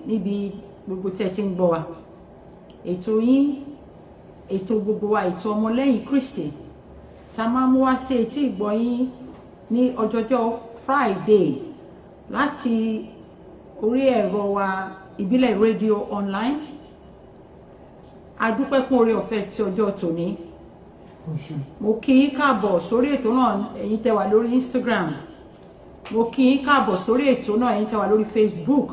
Níbi gbogbo tí ẹ ti ń gbọ́ wa ètò yín ètò gbogbo wa ètò ọmọlẹ́yìn Kristi tá a máa mú wá sí etí ìgbọ́ yín ní ọjọ́jọ́ Friday láti orí ẹ̀rọ wa ìbílẹ̀ rédíò online. A dúpẹ́ fún oore ọ̀fẹ́ tí ọjọ́ tòní. Mo kí yín káàbọ̀ sórí ètò náà ẹ̀yin tẹ́ wà lórí Instagram. Mo kí yín káàbọ̀ sórí ètò náà ẹ̀yin tẹ́ wà lórí Facebook.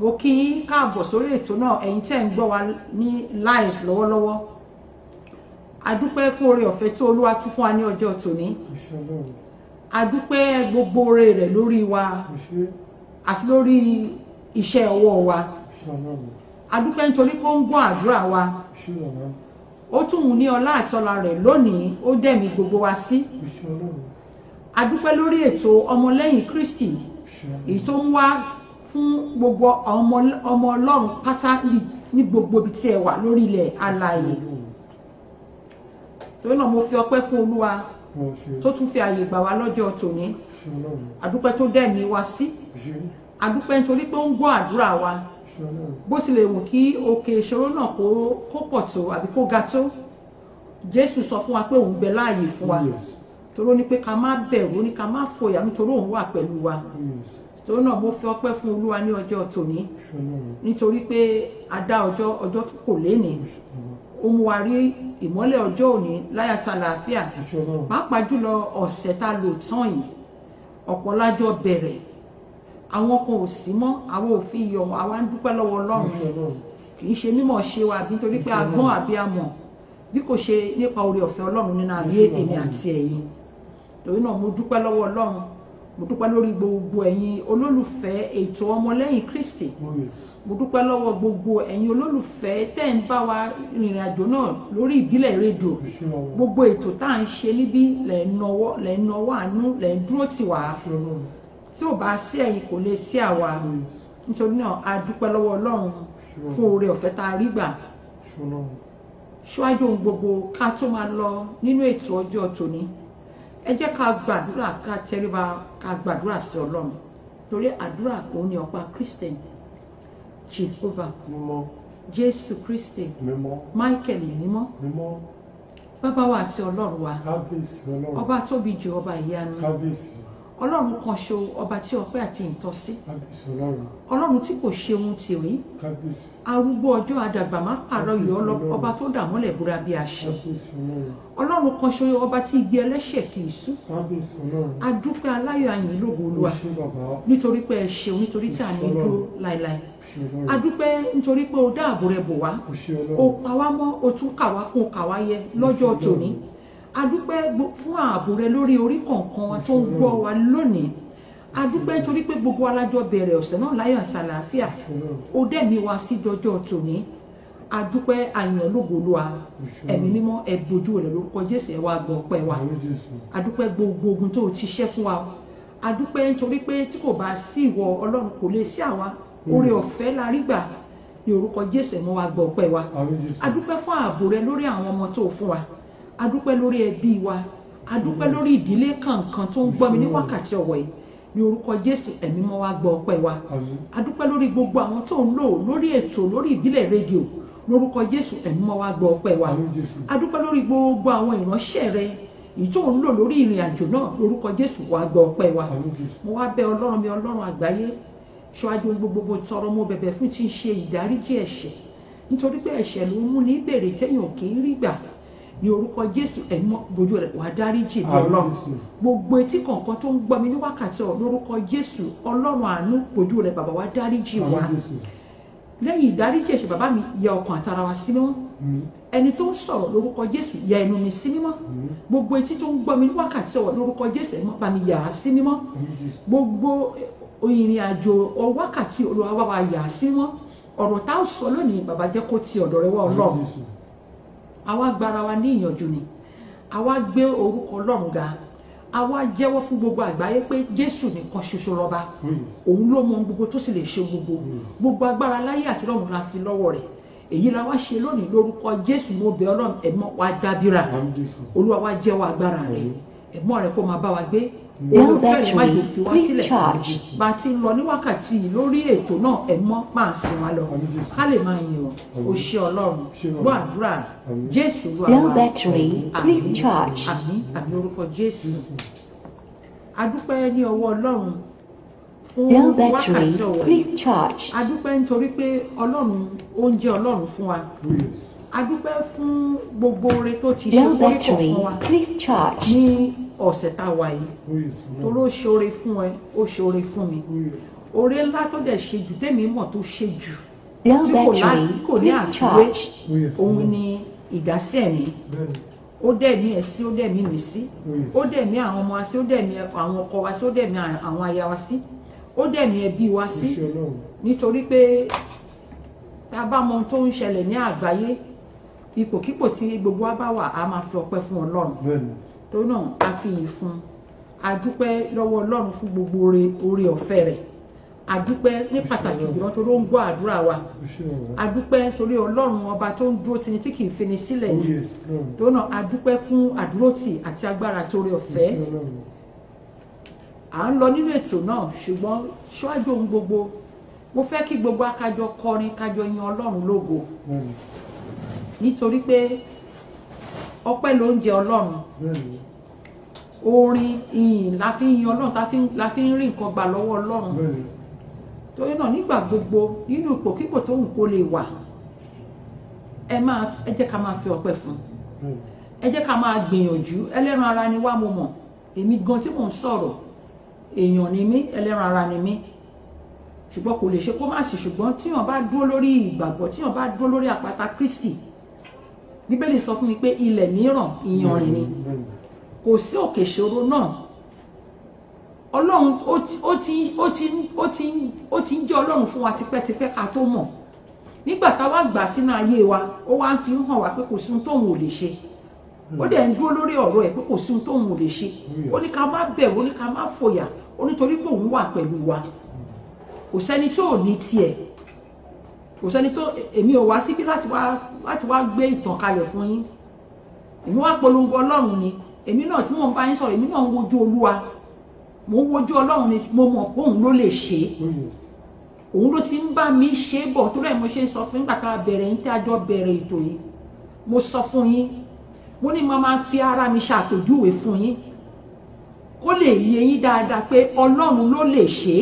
Mo kí yín káàbọ̀ sórí ètò náà ẹ̀yin tẹ́ ń gbọ́ wa ní live lọ́wọ́lọ́wọ́. A dúpẹ́ fún oore ọ̀fẹ́ tí Olúwa tún fún wa ní ọjọ́ tòní. A dúpẹ́ gbogbo oore rẹ̀ lórí wa àti lórí iṣẹ́ ọwọ́ wa. A dúpẹ́ nítorí pé ó ń gbọ́ àdúrà wa. Ó tún wù ní ọlá àti ọlá rẹ̀ lónìí ó dẹ̀mí gbogbo wa sí. A dúpẹ́ lórí ètò ọmọlẹ́yìn Kristi èyí tó ń wá fún gbogbo ọmọ Ọlọ́run pátá ní gbogbo ibi tí ẹ wà lórí ilẹ̀ alààyè. torí náà mo fi ọpẹ́ fún Olúwa tó tún fi àyè gbà wá lọ́jọ́ tòní. Adúpẹ́ tó dẹ̀mí wa sí. Adúpẹ́ nítorí pé ó ń gbọ́ àdúrà wa. Bó sì lè wù kí òkè ìṣòro náà kó pọ̀ tó àbí kó ga tó, Jésù sọ fún wa pé òun bẹ láàyè fún wa. Torí ó ní pé ká má bẹ̀rù, ó ní ká má fòyà nítorí òun wà pẹ̀lú wa. Torí náà mo fi ọpẹ́ fún Olúwa ní ọjọ́ tòní. Nítorí pé a dá ọjọ́ tó kò léni. Ó mú wa rí ìmọ́lẹ̀ ọjọ́ òní láyàtà àlàáfíà. Pàápàá jùlọ ọ̀sẹ̀ tá lò tán yìí. Ọ̀pọ̀ lájọ bẹ̀rẹ̀. Àwọn kan ò sí mọ́, àwọn ò fi iyọ̀ wọn, àwa ń dúpẹ́ lọ́wọ́ Ọlọ́run. Kì í ṣe mímọ̀ ṣe wa bí nítorí pé a gbọ́n àbí a mọ̀, bí kò ṣe nípa oore ọ̀fẹ́ Ọlọ́run nínú ayé èmi àti ẹ̀yin. Torí náà mo dúpẹ́ lọ́wọ́ Ọlọ́run. Mo dúpẹ́ lórí gbogbo ẹ̀yin olólùfẹ́ ètò ọmọlẹ́yìn Kristi. Mo dúpẹ́ lọ́wọ́ gbogbo ẹ̀yin olólùfẹ́ tẹ́ ń bá wa rìnrìn àjò náà lórí ìbílẹ̀ rédíò. Gbogbo ètò tá à ń ṣe níbí lẹ̀ ń nawọ́ àánú, lẹ̀ ń dúró tì wá. Tí ò bá sí ẹ̀yin kò lè sí àwa. Nítorí náà a dúpẹ́ lọ́wọ́ Ọlọ́run fún oore ọ̀fẹ́ tá a rí gbà. Ṣíwájú ohun gbogbo ká tó máa lọ nínú ètò ọjọ́ tòní, ẹ jẹ́ ká gbàdúrà, ká tẹríba, ká gbàdúrà sí Ọlọ́run. Torí àdúrà òun ni ọ̀pá Kristẹni. Jehovah, Jésù Kristi, Michael mímọ́, bàbá wa àti Ọlọ́run wa, ọba tóbi jù, ọba ìyanu, Ọlọ́run kan ṣo, ọba tí ọpẹ́ àti ìtọ́sí, Ọlọ́run tí kò ṣe ohun tì rí, arúgbó ọjọ́ àdàgbà má pààrọ̀ yọ, ọba tó dà mọ́lẹ̀ búra bí aṣọ, Ọlọ́run kan ṣo, ọba tí igbe ẹlẹ́ṣẹ̀ kì í sú. Adúpẹ́ aláyọ̀ ayìn lógo Olúwa nítorí pé ẹ ṣeun, nítorí tí a ní dúró láéláé. Adúpẹ́ nítorí pé o dáàbò rẹ bò wá, o pa wá mọ́, o tún kà wá kún, kà wá yẹ lọ́jọ́ tòní. Adúpẹ́ fún ààbò rẹ lórí orí kọ̀ọ̀kan wa tó ń gbọ́ wa lónìí. Adúpẹ́ nítorí pé gbogbo alájọ bẹ̀rẹ̀ ọ̀sẹ̀ náà láyọ̀ àti àlàáfíà. O dẹ̀mí wa sí dọjọ́ tòní. Adúpẹ́ àyàn lógo Olúwa, ẹ̀mí mímọ́ ẹ bójú rẹ̀ lórúkọ Jésù, ẹ wá gbọ́ ọpẹ́ wa. Adúpẹ́ gbogbo ogun tó o ti ṣẹ́ fún wa. Adúpẹ́ nítorí pé tí kò bá sí ìwọ Ọlọ́run kò lè sí àwa. Oore ọ̀fẹ́ la rí gbà ní orúkọ Jésù, ẹ mọ́ wá gbọ́ ọpẹ́ wa. Adúpẹ́ fún ààbò rẹ lórí àwọn ọmọ tó fún wa. Adúpẹ́ lórí ẹbí wa. Adúpẹ́ lórí ìdílé kankan tó ń gbọ́ mi ní wákàtí ọ̀wọ̀ yìí. Ní orúkọ Jésù, ẹ̀mí mọ́ wá gbọ́ ọpẹ́ wa. Adúpẹ́ lórí gbogbo àwọn tó ń lò lórí ètò lórí ìbílẹ̀ rédíò. Lórúkọ Jésù, ẹ̀mí mọ́ wá gbọ́ ọpẹ́ wa. Adúpẹ́ lórí gbogbo àwọn ìránṣẹ́ rẹ èyí tó ń lò lórí ìrìn àjò náà. Lórúkọ Jésù, wá gbọ́ ọpẹ́ wa. Mo wá bẹ̀ Ọlọ́run mi, Ọlọ́run àgbáyé, ṣíwájú gbogbo tọrọ mo bẹ̀bẹ̀ fún ti ṣe ìdáríjì ẹ̀ṣẹ̀. Nítorí pé ẹ̀ṣẹ̀ ló mú ní béèrè téèyàn kì í rí gbà. Ní orúkọ Jésù, ẹ̀mí mọ́ bójú rẹ̀ wá dáríjì mi Ọlọ́run. Gbogbo etí kọ̀ọ̀kan tó ń gbọ́ mi ní wákàtí lórúkọ Jésù, Ọlọ́run àánú bójú rẹ̀ bàbá wa dáríjì wa. Lẹ́yìn ìdáríjì ẹ̀ṣẹ̀ bàbá mi, yẹ ọkàn àtara wa sí mímọ́. Ẹni tó ń sọ̀rọ̀ lórúkọ Jésù, yẹ ẹnu mi sí mímọ́. Gbogbo etí tó ń gbọ́ mi ní wákàtí lórúkọ Jésù, ẹ̀mí bá mi yà á sí mímọ́. Gbogbo ìrìn àjò wákàtí Olúwa bá wa yà á sí mímọ́. Ọ̀rọ̀ tá a sọ lónìí bàbá jẹ́ kó ti ọ̀dọ̀ rẹ wá Ọlọ́run. Àwa gbára wa ní ìyànjú ni, àwa gbé orúkọ Ọlọ́run ga, àwa jẹ́wọ́ fún gbogbo àgbáyé pé Jésù nìkan ṣoṣo lọ́ba. Òun ló mọ gbogbo tó sì lè ṣe gbogbo. Gbogbo agbára láyé àti lọ́run la fi lọ́wọ́ rẹ̀. Èyí la wá ṣe lónìí lórúkọ Jésù. Mo bẹ̀ Ọlọ́run, ẹ̀mọ́ wa dábìrà. Olúwa wa jẹ́wọ́ agbára rẹ̀. Ẹ̀mọ́ rẹ̀ kó máa bá wa gbé. Olùfẹ́ rẹ̀ má yóò fi wá sílẹ̀. Bá a ti ń lọ ní wákàtí yìí lórí ètò náà, ẹ̀mọ́ máa sìn wá lọ. Ká lè máa yìn ọ́. O ṣé Ọlọ́run. Gbọ́ àdúrà Jésù Olúwa wa. Àmín àmín orúkọ Jésù. Adúpẹ́ ní ọwọ́ Ọlọ́run fún wákàtí ọ̀wọ̀ yìí. Adúpẹ́ nítorí pé Ọlọ́run ó ń jẹ́ Ọlọ́run fún wa. Adúpẹ́ fún gbogbo oore tó ti ṣe fún ìkọ̀ọ̀kan wa ní ọ̀sẹ̀ tá a wà yìí. Torí ó ṣoore fún ẹ, ó ṣoore fún mi. Oore ńlá tó dẹ̀ ṣe jù tèmi mọ̀ tó ṣe jù tí kò ní àfiwé, òun ni ìdásí ẹ̀mí. Ó dẹ̀mí ẹ̀ sí, ó dẹ̀mí mi sí, ó dẹ̀mí àwọn ọmọ wa sí, ó dẹ̀mí àwọn ọkọ wa sí, ó dẹ̀mí àwọn aya wa sí, ó dẹ̀mí ẹbí wa sí. Nítorí pé tá a bá mọ ohun tó ń ṣẹlẹ̀ ní àgbáyé, ipòkípò tí gbogbo wa bá wà, a máa fi ọpẹ́ fún Ọlọ́run. Torí náà a fi yìn fún, a dúpẹ́ lọ́wọ́ Ọlọ́run fún gbogbo oore ọ̀fẹ́ rẹ̀. adúpẹ́ ní pàtàkì jùlọ torí ó ń gbọ́ àdúrà wa adúpẹ́ torí Ọlọ́run ọba tó ń dúró tini tí kì í fini sílẹ̀ ni tó náà adúpẹ́ fún àdúrótì àti agbára torí ọ̀fẹ́ à ń lọ nínú ètò náà ṣùgbọ́n ṣáájú ohun gbogbo mo fẹ́ kí gbogbo akájọ kọrin kájọ yin Ọlọ́run lógo nítorí pé ọpẹ́ ló ń jẹ Ọlọ́run orin ìyìn la fi ń yin Ọlọ́run la fi ń rí nǹkan gbà lọ́wọ́ Ọlọ́run torí náà nígbà gbogbo nínú ipòkípò tó ń kó lè wà ẹ jẹ́ ká máa fi ọpẹ́ fún ẹ jẹ́ ká máa gbìyànjú ẹlẹ́ran ara ni wá mo mọ̀ èmi gan tí mò ń sọ̀rọ̀ èèyàn ni mí ẹlẹ́ran ara ni mí ṣùgbọ́n kò lè ṣe kó má sí ṣùgbọ́n tíyàn bá dúró lórí ìgbàgbọ́ tíyàn bá dúró lórí àpáta Kristi Bíbélì sọ fún mi pé ilẹ̀ mìíràn ìyanrìn ni kò sí òkè ìṣòro náà Ọlọ́run ó ti ń jẹ́ Ọlọ́run fún wa tipẹ́tipẹ́ ká tó mọ̀ nígbà táwa gbà sínú ayé wa ó wá ń fi hàn wá pé kò sí ohun tóun ò lè ṣe ó dẹ̀ ń dúró lórí ọ̀rọ̀ ẹ̀ pé kò sí ohun tóun ò lè ṣe ó ní ká má bẹ̀rù ó ní ká má fòyà ó nítorí pé òun wà pẹ̀lú wa kò sẹ́ni tó ní tiẹ̀ kò sẹ́ni tó èmi ò wá síbí láti wá gbé ìtàn kalẹ̀ fún yín èmi wá polongo Ọlọ́run ni èmi náà tí mò ń bá yín sọ̀rọ̀ èmi náà ń wojú Olúwa mo ń wojú Ọlọ́run ni mo mọ̀ pé òun ló lè ṣe òun ló ti ń bá mi ṣe bọ̀ tó rẹ̀ mo ṣe ń sọ fún nígbà tá a bẹ̀rẹ̀ yín tí a jọ bẹ̀rẹ̀ ètò yìí mo sọ fún yín mo ní mo máa fi ara mi ṣàpèjúwe fún yín kó lè yé yín dáadáa pé Ọlọ́run ló lè ṣe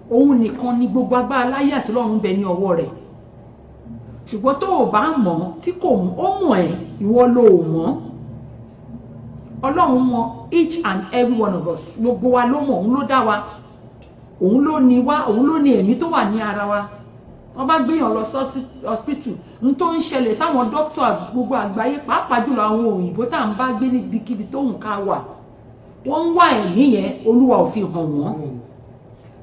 òun nìkan ni gbogbo agbára láyé àti lọ́run bẹ ní ọwọ́ rẹ̀ ṣùgbọ́n tó o bá mọ̀ tí kò mọ̀ ó mọ̀ ẹ́ ìwọ ló mọ̀ Ọlọ́run mọ̀ each and every one of us gbogbo wa ló mọ̀ òun ló dá wa òun ló ní wa òun ló ní ẹ̀mí tó wà ní ara wa wọ́n bá gbéyàn lọ sí hospital n tó ń ṣẹlẹ̀ táwọn dókítà gbogbo àgbáyé pàápàá jùlọ àwọn òyìnbó tá à ń bá gbé níbikíbi tó ń ká wà wọ́n ń wá ẹ̀mí yẹn Olúwa ò fi hàn wọ́n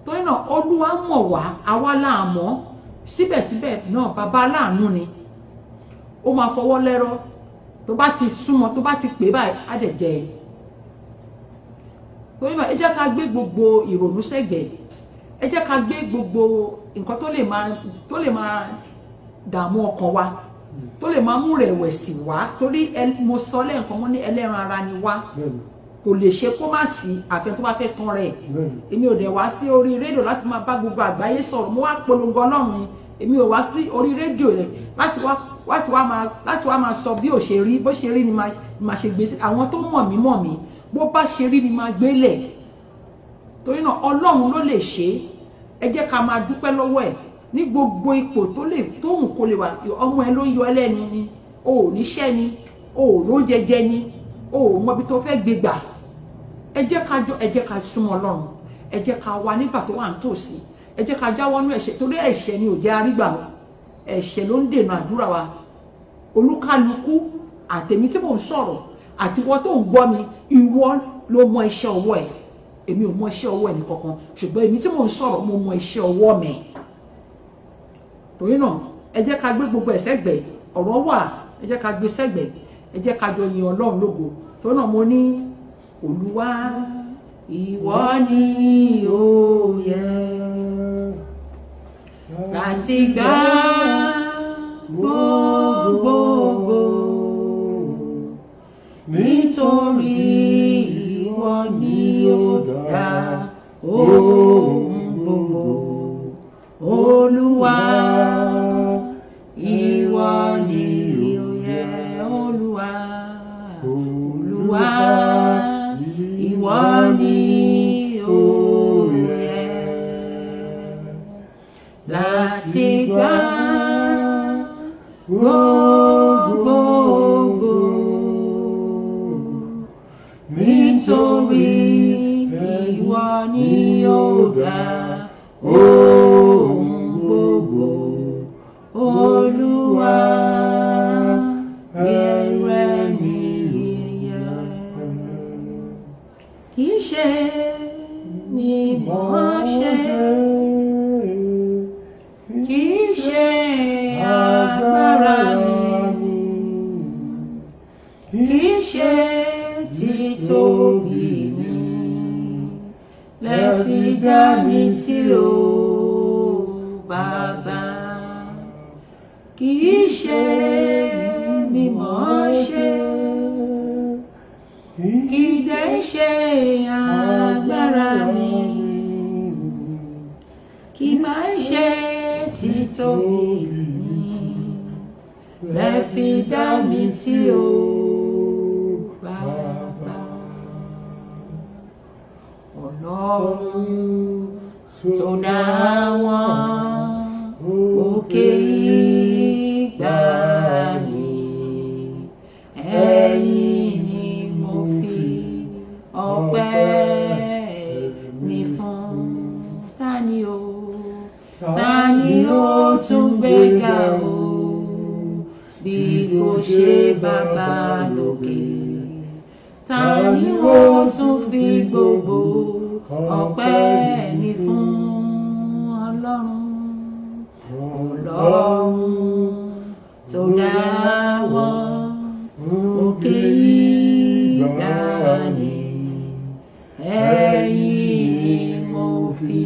torí náà Olúwa mọ̀ wá àwa là mọ̀ síbẹ̀síbẹ̀ náà bàbá aláàánú ni ó máa fọwọ́ lẹ́rọ̀ tó bá ti súnmọ́ tó bá ti pè báyìí á dẹ̀ jẹ́ ẹ torí náà ẹ jẹ́ ká gbé gbogbo ìrònú sẹ́gbẹ̀ẹ́ ẹ jẹ́ ká gbé gbogbo nǹkan tó lè máa dààmú ọkàn wa tó lè máa mú rẹ̀wẹ̀sì wá torí mo sọ lẹ́ẹ̀kan mo ní ẹlẹ́ran ara ni wá kò lè ṣe kó má sí àfẹ́ tó bá fẹ́ tán rẹ̀ èmi ò dẹ̀ wá sí orí rédíò láti máa bá gbogbo àgbáyé sọ̀rọ̀ mo wá polongo Ọlọ́run ni èmi ò wá sí orí rédíò rẹ̀ láti wá máa sọ bí ò ṣe rí bó ṣe rí ni máa ṣe gbé sí àwọn tó mọ̀ mí bó bá ṣe rí ni máa gbélẹ̀ torí náà Ọlọ́run ló lè ṣe ẹ jẹ́ ká máa dúpẹ́ lọ́wọ́ ẹ̀ ní gbogbo ipò tóhùn kó lè wà ọmọ ẹ ló ń yọ ẹlẹ́nu ni o ò níṣẹ́ ni o ò ló jẹjẹ ni o ò mọbi tó fẹ́ gbé gbà ẹ jẹ́ ká súnmọ́ Ọlọ́run ẹ jẹ́ ká wà nígbà tó wà nítòsí ẹ jẹ́ ká jáwọ́ nú ẹ̀ṣẹ̀ torí ẹ̀ṣẹ̀ ni ò jẹ́ arígbà ẹ̀ṣẹ̀ ló ń dènà àdúrà wa olúkálukú àtèmi tí mò ń sọ̀rọ̀ àti ìwọ tó ń gbọ́ mi ìwọ ló mọ iṣẹ́ ọwọ́ ẹ̀ èmi ò mọ iṣẹ́ ọwọ́ ẹ̀ ní kankan ṣùgbọ́n èmi tí mò ń sọ̀rọ̀ mo mọ iṣẹ́ ọwọ́ mi torí náà ẹ jẹ́ ká gbé gbogbo ẹ̀ sẹ́gbẹ̀ẹ́ ọ̀rọ̀ wà ẹ jẹ́ ká gbé sẹ́gbẹ̀ẹ́ ẹ jẹ́ ká jọ yin Ọlọ́run lógo torí náà mo ní Olúwa ìwọ ni ó yẹ láti gbà gbogbo nítorí ìwọ ni ó dá ohun gbogbo Olúwa ìwọ ni ó yẹ Olúwa ìwọ ni ó yẹ láti gbà gbogbo nítorí ìwọ ni ó dá ohun gbogbo Olúwa rẹ̀ ni ìyè kì í ṣe mímọ̀ ṣe kì í ṣe agbára mi kì í ṣe títóbi mi lẹ fi dá mi sí o bàbá. Kì í ṣe mímọ̀ ṣe, kì í dẹ̀ ṣe agbára mi, kì í máa ṣe títóbi mi, lẹ fi dá mi sí o bàbá. Ọlọ́run tó dá wọn òkè ìgbàanì, ẹ̀yin ni mo fi ọpẹ́ mi fún. Ta ni ó tún gbéga o bí kò ṣe bàbá lókè? Ta ni ó tún fi gbogbo ọpẹ́ mi fún? Ọlọ́run tó dá wọn òkè ìgbàanì, ẹ̀yin ni mo fi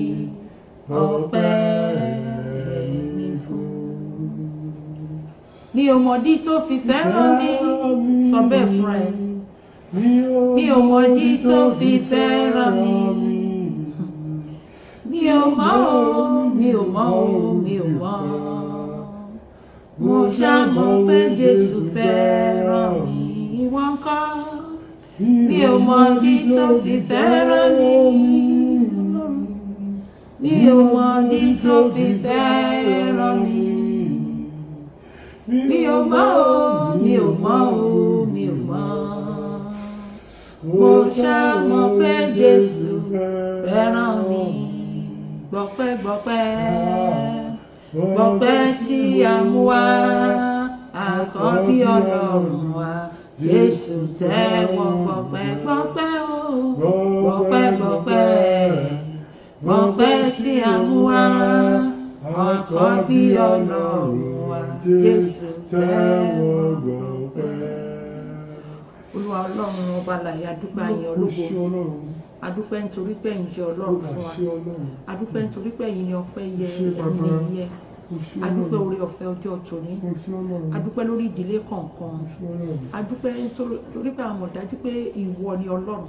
ọpẹ́ mi fún. Mi ò mọ̀dí tó fi fẹ́ràn mi, sọ bẹ́ẹ̀ fún ẹ. Mi ò mọ̀dí tó fi fẹ́ràn mi. Mi ò mọ̀ o, mi ò mọ̀ o, mi ò mọ̀. Mo ṣá mọ̀ pé Jésù fẹ́ràn mi, ìwọ ńkọ́? Mi ò mọ̀dí tó fi fẹ́ràn mi. Mi ò mọ̀dí tó fi fẹ́ràn mi. Mi ò mọ̀ o, mi ò mọ̀ o, mi ò mọ̀. Mo ṣá mọ̀ pé Jésù fẹ́ràn mi. Gbọpẹ́ gbọpẹ́ gbọpẹ́ tí a mú wá, àkọ́bí Ọlọ́run wa, Jésù tẹ́wọ́ gbọpẹ́ gbọpẹ́ o. Gbọpẹ́ gbọpẹ́ gbọpẹ́ tí a mú wá, àkọ́bí Ọlọ́run wa, Jésù tẹ́wọ́ gbọpẹ́. Olúwa Ọlọ́run ọba láyé, adúpẹ́ àyìn ológo, adúpẹ́ nítorí pé ẹ̀yin jẹ́ Ọlọ́run fún wa, adúpẹ́ nítorí pé ẹ̀yin ni ọpẹ́ yẹ, ẹ̀yin ni yẹ, adúpẹ́ oore ọ̀fẹ́ ọjọ́ tòní, adúpẹ́ lórí ìdílé kọ̀ọ̀kan, adúpẹ́ nítorí pé àwọn dájú pé ìwọ ni Ọlọ́run,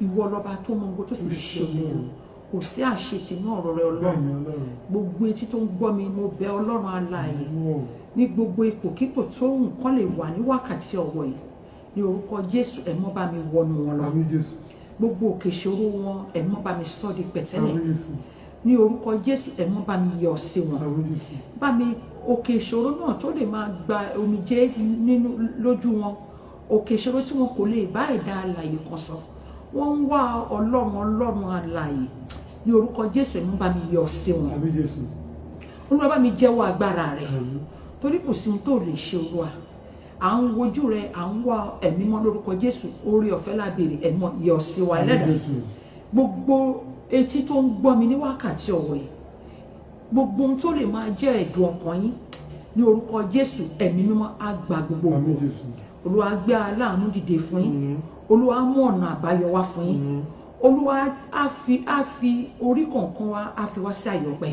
ìwọ lọ́ba tó mọ gbogbo tó sì lè ṣe òun, kò sí àṣetì ní ọ̀rọ̀ rẹ Ọlọ́run. Gbogbo etí tó ń gbọ́ mi, mo bẹ̀ Ọlọ́run alààyè ní gbogbo ipòkípò tó nǹkan lè wà ní wákàtí ọ̀wọ̀ yìí, ní orúkọ Jésù ẹ mọ́ bá mi wọnú wọn lọ. Gbogbo òkè ìṣòro wọn ẹ mọ́ bá mi sọ di pẹ̀tẹ́lẹ̀. Ní orúkọ Jésù ẹ mọ́ bá mi yọ sí wọn. Bá mi òkè ìṣòro náà tó lè máa gba omijé nínú lójú wọn, òkè ìṣòro tí wọn kò lè bá ẹ̀dá alààyè kan sọ, wọ́n ń wá Ọlọ́run alààyè. Ní orúkọ Jésù ẹ mọ́ bá mi yọ sí wọn. Olúwa bá mi jẹ́wọ́ agbára rẹ, torí kò sí ohun tó lè ṣe Olúwa. À ń wojú rẹ, à ń wá ẹ̀mí mọ́ lórúkọ Jésù, oore ọ̀fẹ́ lábẹ́rẹ́ ẹ̀mọ́ yọ sí wa ẹlẹ́dàá. Gbogbo etí tó ń gbọ́ mi ní wákàtí ọ̀wọ̀ yìí, gbogbo ohun tó lè máa jẹ́ ẹ̀dùn ọkàn yín, ní orúkọ Jésù ẹ̀mí mímọ́ á gba gbogbo ògo. Olúwa gbé aláàánú dìde fún yín, Olúwa mú ọ̀nà àbáyọ wá fún yín, Olúwa á fi orí kọ̀ọ̀kan wa á fi wá sí àyọ̀pẹ́,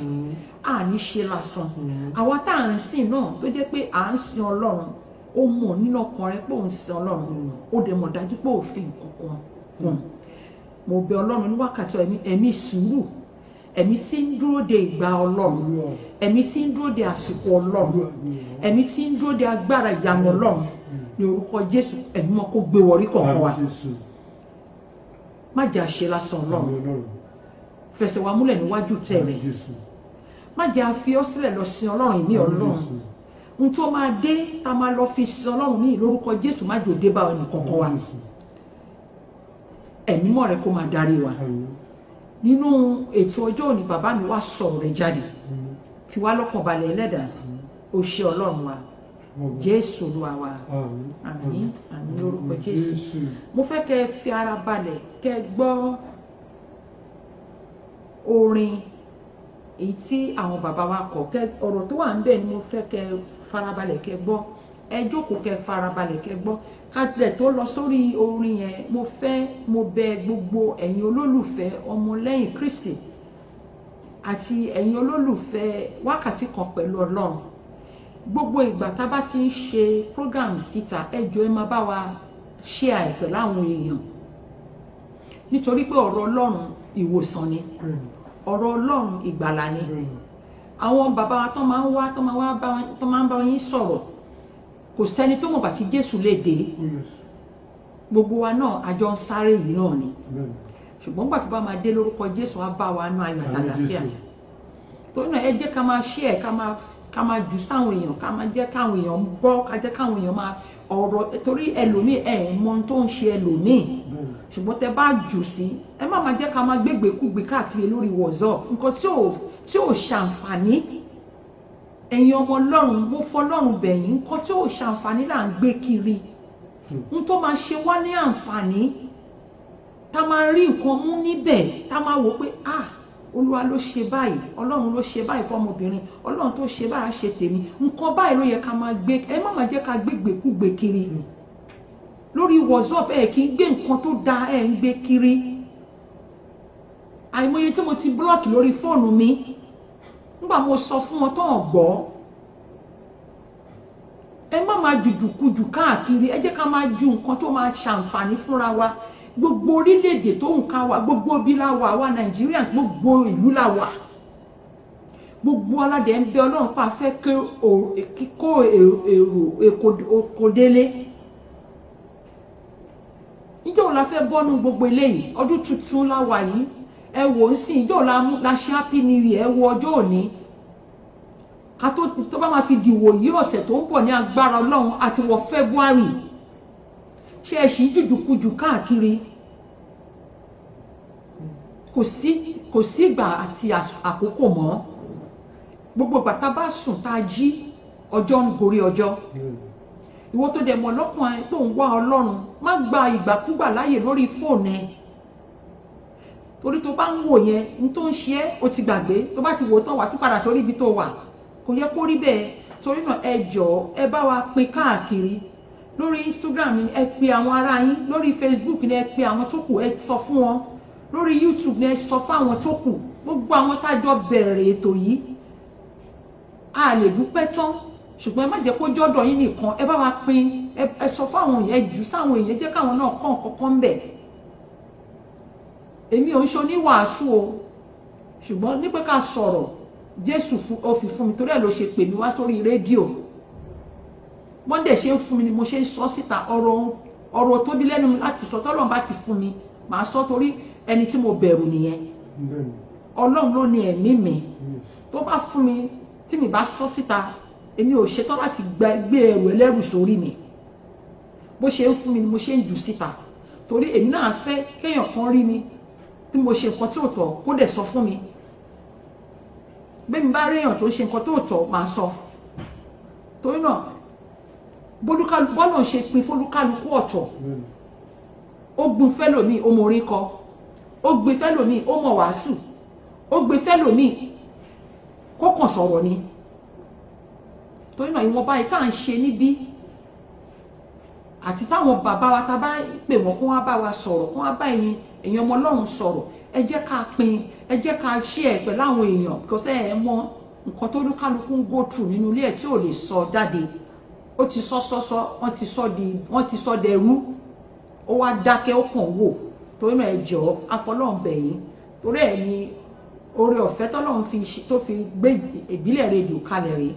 àní ṣe lásán. Àwa tá à ń sìn náà tó jẹ́ pé à ń sin Ọlọ́run, ó mọ̀ nínú ọkàn rẹ pé òun sin Ọlọ́run, ó dẹ̀ mọ̀ dájú pé òfin kankan kùn. Mo bẹ̀ Ọlọ́run ní wákàtí ẹ̀mí sùúrù, ẹ̀mí tí ń dúró de ìgbà Ọlọ́run, ẹ̀mí tí ń dúró de àsìkò Ọlọ́run, ẹ̀mí tí ń dúró de agbára ìyanu Ọlọ́run, ní orúkọ Jésù ẹ̀mí mọ́ kó gbé wọrí kọ̀ọ̀kan wa. Má jẹ́ àṣẹ lásán Ọlọ́run, fẹsẹ̀ wa múlẹ̀ níwájú tẹ̀rẹ̀, má jẹ́ àfi ọ́ sílẹ̀ lọ sin Ọlọ́run ìmí Ọlọ́run. N tó máa dé tá máa lọ fi sin Ọlọ́run ní lórúkọ Jésù má jò dé bá ẹnì kankan wa. Ẹ̀mí mọ́ rẹ kó máa darí wa. Nínú ètò ọjọ́ òní bàbá mi wá sọ̀rọ̀ rẹ jáde, fi wá lọ́kàn balẹ̀ ẹlẹ́dàá, ó ṣe Ọlọ́run wa, Jésù Olúwa wa. Àmín àmín lórúkọ Jésù. Mo fẹ́ kẹ́ fi ara balẹ̀ kẹ́ gbọ́ orin èyí tí àwọn bàbá wa kọ, ọ̀rọ̀ tó wà níbẹ̀ ni mo fẹ́ kẹ́ farabalẹ̀ kẹ́ gbọ́. Ẹ jókòó kẹ́ farabalẹ̀ kẹ́ gbọ́, kádẹ̀ tó lọ sórí orin yẹn mo bẹ̀ gbogbo ẹ̀yin olólùfẹ́ ọmọlẹ́yìn Kristi àti ẹ̀yin olólùfẹ́ wákàtí kan pẹ̀lú Ọlọ́run gbogbo ìgbà tá bá ti ń ṣe program síta ẹ jọ̀ọ́ ẹ máa bá wa share ẹ̀ pẹ̀lú àwọn èèyàn nítorí pé ọ̀rọ̀ Ọlọ́run ìwòsàn ni ọ̀rọ̀ Ọlọ́run ìgbàlà ni àwọn bàbá wa tó máa ń bá yín sọ̀rọ̀ kò sẹ́ni tó mọ̀ bá tí Jésù lè dé gbogbo wa náà àjọ ń sáré yìí náà ni ṣùgbọ́n gbà tó bá máa dé lórúkọ Jésù á bá wa náà ayọ̀ àtàlàfíà torí náà ẹ jẹ́ ká máa share ká máa jù sáwọn èèyàn ká máa jẹ́ káwọn èèyàn gbọ́ ká jẹ́ káwọn èèyàn máa ọ̀rọ̀ torí ẹlòmíì ẹ̀ mọ tó ń ṣe ẹlòmíì ṣùgbọ́n tẹ bá jù sí ẹ má máa jẹ́ ká máa gbégbèkúgbè káàkiri lórí WhatsApp nǹkan tí ò ṣàǹfààní ẹ̀yin ọmọ Ọlọ́run mo fọlọ́run bẹ̀yìn nǹkan tí ò ṣàǹfààní là ń gbé kiri n tó máa ṣe wá ní àǹfààní tá máa rí nǹkan mú níbẹ̀ tá máa wò pé Olúwa ló ṣe báyìí Ọlọ́run ló ṣe báyìí fọmọbìnrin Ọlọ́run tó ṣe báyìí ṣe tèmi nǹkan báyìí ló yẹ ká máa gbé ẹ má máa jẹ́ ká gbégbèkúgbè kiri lórí WhatsApp ẹ kì í gbé nǹkan tó dáa ẹ ń gbé kiri àìmọye tí mo ti blọ́ọ̀kì lórí fóònù mi nígbà mo sọ fún wọn tó hàn gbọ́ ẹ má máa jùjùkujù káàkiri ẹ jẹ́ ká máa ju nǹkan tó máa ṣàǹfààní fúnra wa gbogbo orílẹ̀-èdè tó ń ká wa gbogbo bí la wà wa Nigerians gbogbo ìlú la wà gbogbo aládé ń bẹ Ọlọ́run pa fẹ́ kíkó èrò èkó délé ìjọ́ la fẹ́ bọ́nú gbogbo eléyìí ọdún tuntun la wà yìí ẹ wò ń sìn ìjọ́ la ṣe happy new year ẹ wo ọjọ́ òní ká tó bá máa fi dìwò yí ọ̀sẹ̀ tó ń bọ̀ ní agbára Ọlọ́run àti wọ February ṣe ẹ ṣì jùjùkujù káàkiri kò sí ìgbà àti àkókò mọ́ gbogbo ìgbà tá bá sùn tá jí ọjọ́ ń gorí ọjọ́ ìwọ tó dẹ̀ mọ̀ lọ́kàn ẹ tó ń wá Ọlọ́run má gba ìgbàkúgbà láyè lórí fóònù ẹ torí tó bá ń wò yẹn ní tó ń ṣe é o ti gbàgbé tó bá ti wò tán wà tún padà sórí ibi tó wà kò yẹ kó rí bẹ́ẹ̀ torí náà ẹ jọ̀ọ́ ẹ bá wa pín káàkiri lórí Instagram ni ẹ pe àwọn ará yín lórí Facebook ni ẹ pe àwọn tó kù ẹ sọ fún wọn lórí YouTube ni ẹ sọ fún àwọn tó kù gbogbo àwọn tájọ bẹ̀rẹ̀ ètò yìí a lè dúpẹ́ tán ṣùgbọ́n ẹ má jẹ́ kó jọ́dọ̀ yín nìkan ẹ bá wa pín ẹ sọ fún àwọn èèyàn jù sáwọn èèyàn jẹ́ káwọn náà kàn kọ́kọ́ ń bẹ̀ èmi ò ń ṣe oníwàásù o ṣùgbọ́n ní pé ká sọ̀rọ̀ Jésù ó fi fún mi torí ẹ̀ ló ṣe pè mí wá sórí rédíò wọ́n dẹ̀ ṣe ń fún mi ni mo ṣe ń sọ síta ọ̀rọ̀ tóbi lẹ́nu mi láti sọ tọ́lọ́run bá ti fún mi màá sọ torí ẹni tí mo bẹ̀rù nìyẹn Ọlọ́run ló ní ẹ̀mí mi tó bá fún mi tí mi bá sọ síta èmi ò ṣetán láti gbé ẹrù ẹlẹ́rù sórí mi bó ṣe ń fún mi ni mo ṣe ń jù síta torí èmi náà fẹ́ kéèyàn kan rí mi tí mo ṣe nǹkan tí ò tọ́ kó dẹ̀ sọ fún mi bẹ́ẹ̀ mi bá rí èèyàn tó ṣe nǹkan tó tọ́ máa sọ torí náà bọ́lọ̀ ṣe pin fólúkálukú ọ̀tọ̀ ó gbin fẹ́lòmíì ó mọ orin kọ ó gbin fẹ́lòmíì ó mọ wàásù ó gbin fẹ́lòmíì kó kàn sọ̀rọ̀ ni torí náà ìwọ̀nba yìí tá à ń ṣe níbí àti táwọn bàbá wa tá bá pè wọ́n kó wá bá wa sọ̀rọ̀ kó wá bá ẹ̀yin ọmọ Ọlọ́run sọ̀rọ̀ ẹ jẹ́ ká pín ẹ jẹ́ ká share pẹ̀lú àwọn èèyàn because ẹ mọ nǹkan tó lúkálukú ń go through nínú ilé ẹ̀ tí ò lè sọ jáde ó ti sọ wọ́n ti sọ dẹrú ó wá dákẹ́ ó kàn wò torí náà ẹ jọ̀ọ́ afọlọ́run bẹ̀ yín torí ẹ̀ ní oore ọ̀fẹ́ tọ́lọ́run tó fi gbé ìbílẹ̀ rédíò kalẹ̀ rèé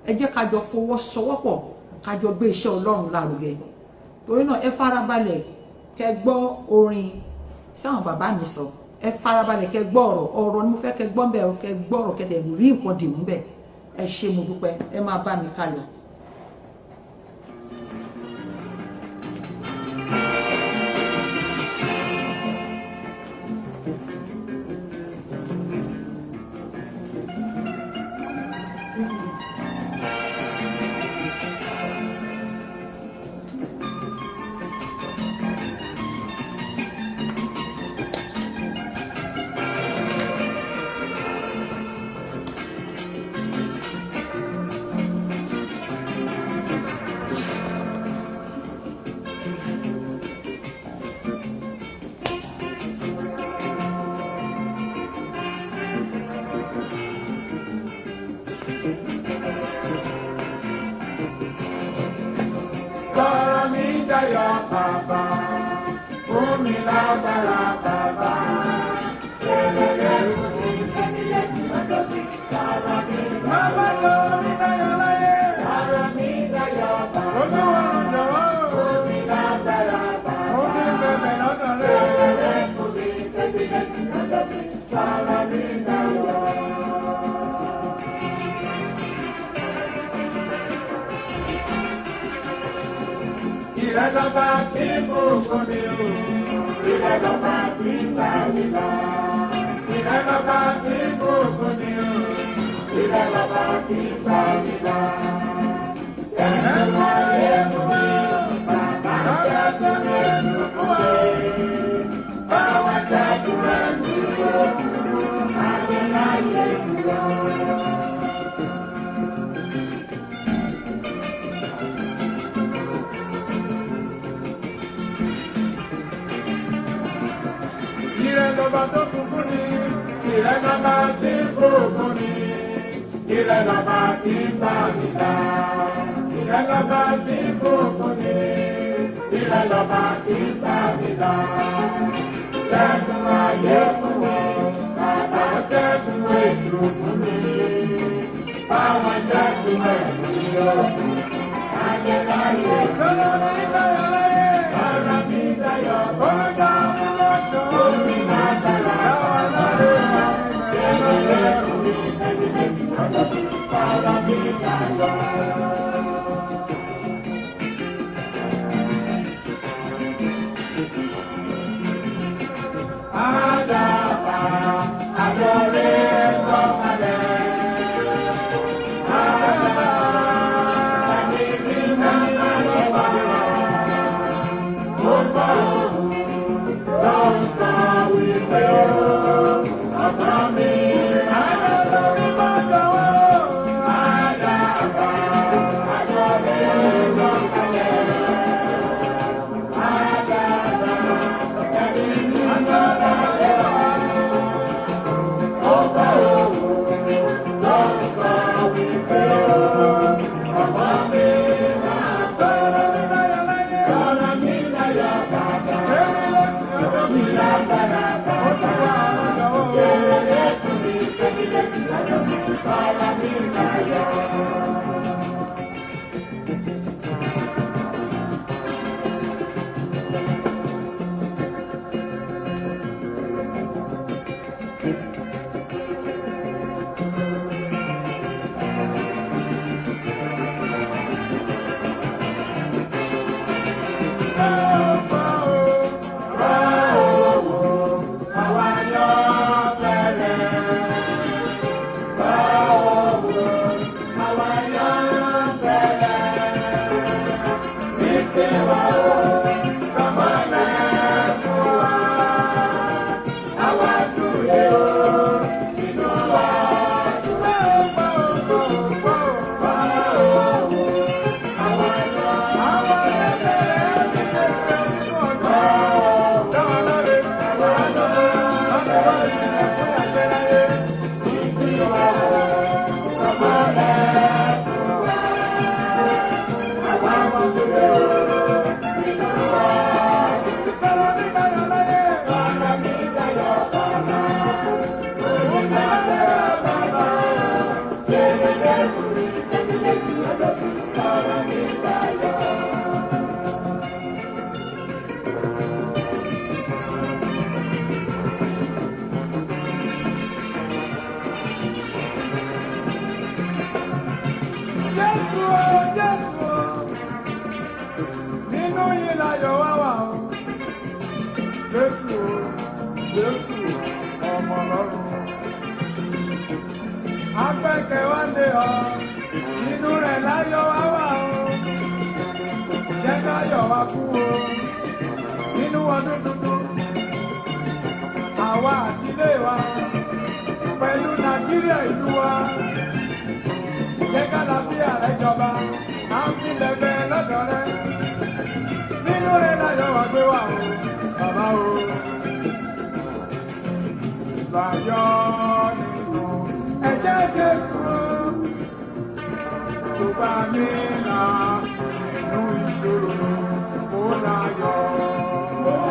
ẹ jẹ́ ká jọ fọwọ́sowọ́pọ̀ ká jọ gbé iṣẹ́ Ọlọ́run lárugẹ torí náà ẹ farabalẹ̀ kẹ́ gbọ́ orin sáwọn bàbá mi sọ ẹ farabalẹ̀ kẹ́ gbọ́ ọ̀rọ̀ ni mo fẹ́ kẹ́ gbọ́ ń bẹ̀ kẹ́ gbọ́ ọ̀rọ̀ kẹ́ dẹ̀ rí nǹkan dì mú bẹ̀ ẹ ṣé mo dúpẹ́ ẹ máa bá mi kálọ.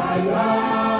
Ayọ̀.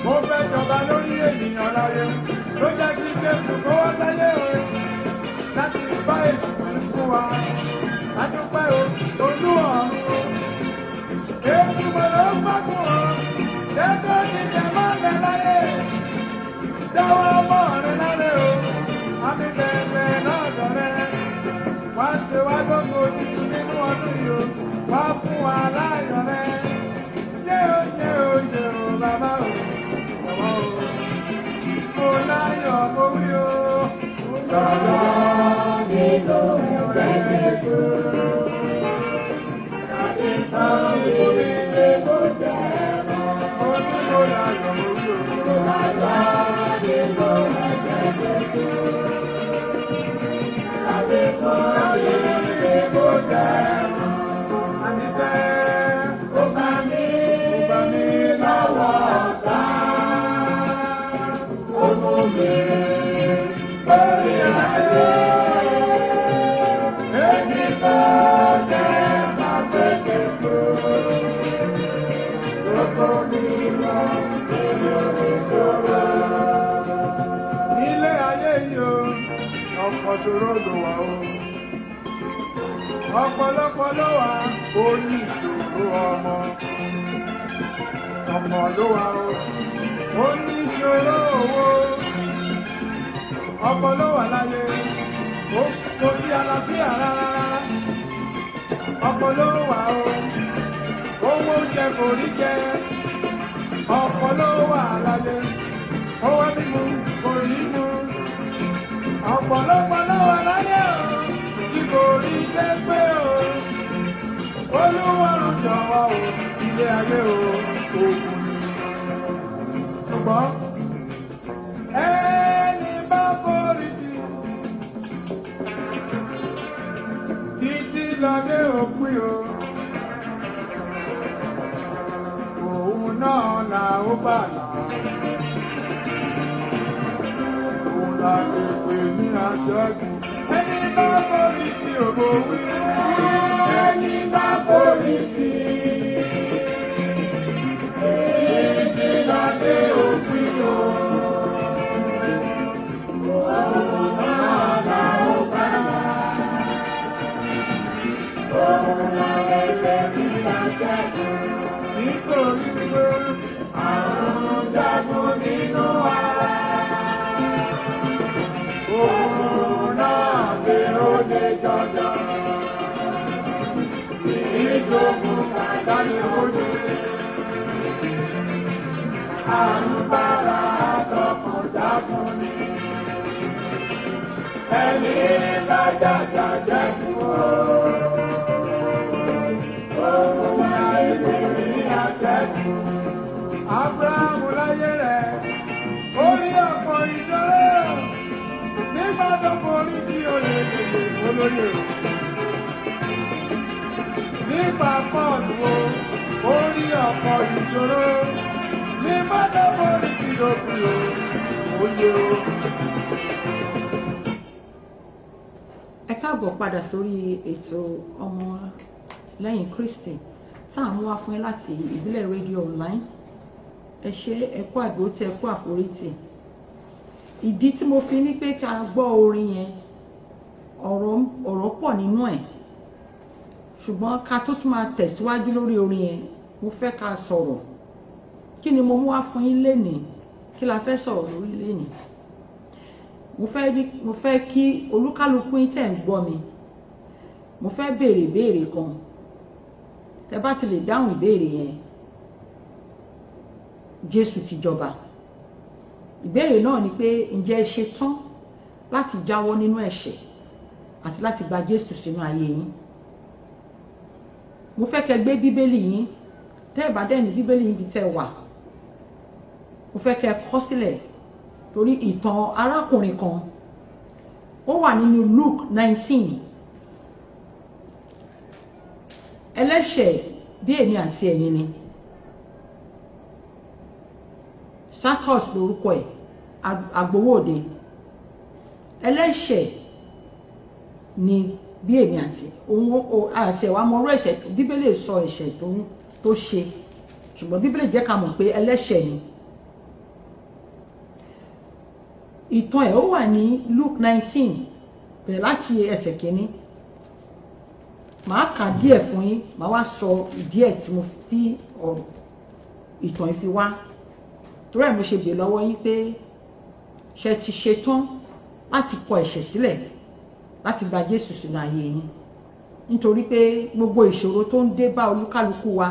Mo fẹ́ jọba lórí ènìyàn láyé, ló jẹ́ kí Jésù kó wá sáyé o, láti bá èsì fún wa, adúpẹ́ o, olú ọ̀run o. Èsù mo ló ń gbádùn o, jẹ́ kó ti jẹ mọ́ mi láyé, dáwọ́ ọmọ rẹ láyé o, àmì bẹ̀rẹ̀ lọ́dọ̀ rẹ, wá ṣe wá gbogbo nínú ọdún yìí o, wá fún wa láyọ̀ rẹ, yé o bàbá o. Mo láyọ̀ mo wí o, lọ́dọ̀ nínú Jésù. Tàbí mo ní mo jẹ́ mọ́. Mo ní mo láyọ̀ mo wí o, lọ́dọ̀ nínú Jésù. Tàbí mo ní mo jẹ́ mọ́. Àníṣe ó bá mi lọ́wọ́ ọ̀tá. Lórí ayé, èmi kò jẹ́ máa pèsè fún gbogbo nílò ìṣòro. Nílé ayé yìí o, ọ̀pọ̀ ṣòro ló wà o. Ọ̀pọ̀lọpọ̀ ló wà ó ní ìṣòro ọmọ. Ọ̀pọ̀ ló wà ó ní ìṣòro owó. Ọ̀pọ̀ ló wà láyé, kò sí àlàáfíà rárá. Ọ̀pọ̀ ló wà o, owó jẹ kò rí jẹ. Ọ̀pọ̀ ló wà láyé, owó mímu kò rí mu. Ọ̀pọ̀lọpọ̀ ló wà láyé o, tí kò rí gbégbé o. Olúwarùn jọ̀wọ́ o, ilé ayé o, òkun ni. Ṣùgbọ́n ẹni bá forí jì títí lọ́dẹ òpin o, òun náà là ó bàlá, òun là lè pè ní aṣẹ́gun. Ẹni bá forí jì òbò wí, ẹni bá forí jì títí lọ́dẹ òpin o. Nítorí pé àrùn jagun nínú wa, òun náà lè ó lè jọjọ. Ìjókòó dání ojú, àrùn bára àtọkùn jagun ni. Ẹni bá jàjà jẹ́kù o. Abrahamu láyé rẹ̀, ó rí ọ̀pọ̀ ìṣòro, nígbà tó borí tí ó lè tètè olóyè. Nígbà Pọ́ọ̀lù ó rí ọ̀pọ̀ ìṣòro, nígbà tó borí tí ó fi òye o. Ẹ káàbọ̀ padà sórí ètò ọmọ lẹ́yìn Kristi tá à ń wá fún yín láti ìbílẹ̀ rédíò online. Ẹ ṣé ẹ kú àdúrótì, ẹ kú àforítì. Ìdí tí mo fi ní pé ká gbọ́ orin yẹn, ọ̀rọ̀ pọ̀ nínú ẹ̀, ṣùgbọ́n ká tó tún máa tẹ̀síwájú lórí orin yẹn, mo fẹ́ ká sọ̀rọ̀. Kí ni mo mú wá fún yín lénìí? Kí la fẹ́ sọ̀rọ̀ lórí lénìí? Mo fẹ́ kí olúkálùkù yín tẹ̀ ń gbọ́ mi, mo fẹ́ béèrè ìbéèrè kan. Tẹ́ bá ti lè dáhùn ìbéèrè yẹn, Jésù ti jọba. Ìbéèrè náà ni pé ǹjẹ́ ẹ ṣe tán láti jáwọ́ nínú ẹ̀ṣẹ̀ àti láti gba Jésù sínú ayé yín? mo fẹ́ kẹ́ gbé bíbélì yín, tẹ́ ẹ bá dẹ̀ ní bíbélì yín bí tẹ́ wà, mo fẹ́ kẹ́ kọ sílẹ̀ torí ìtàn arákùnrin kan ó wà nínú Luke 19. ẹlẹ́ṣẹ̀ bí èmi àti ẹ̀yin ni. Zacchaeus lórúkọ ẹ̀, agbowóde. ẹlẹ́ṣẹ̀ ni bí èmi àti ẹ̀wà mọ́rú ẹ̀ṣẹ̀ bíbélì sọ ẹ̀ṣẹ̀ tó ṣe, ṣùgbọ́n bíbélì jẹ́ ká mọ̀ pé ẹlẹ́ṣẹ̀ ni. ìtàn ẹ̀ ó wà ní Luke 19 bẹ̀rẹ̀ láti ẹsẹ̀ kìíní. màá kà díẹ̀ fún yín, màá wá sọ ìdí ẹ̀ tí mo fi ọ̀rọ̀ ìtàn ìfi wá. torí ẹ̀ mo ṣe bèèrè lọ́wọ́ yín pé ṣé ti ṣetán láti kọ ẹ̀ṣẹ̀ sílẹ̀ láti gba Jésù sínú ayé yín, nítorí pé gbogbo ìṣòro tó ń dé bá olúkálukú wa,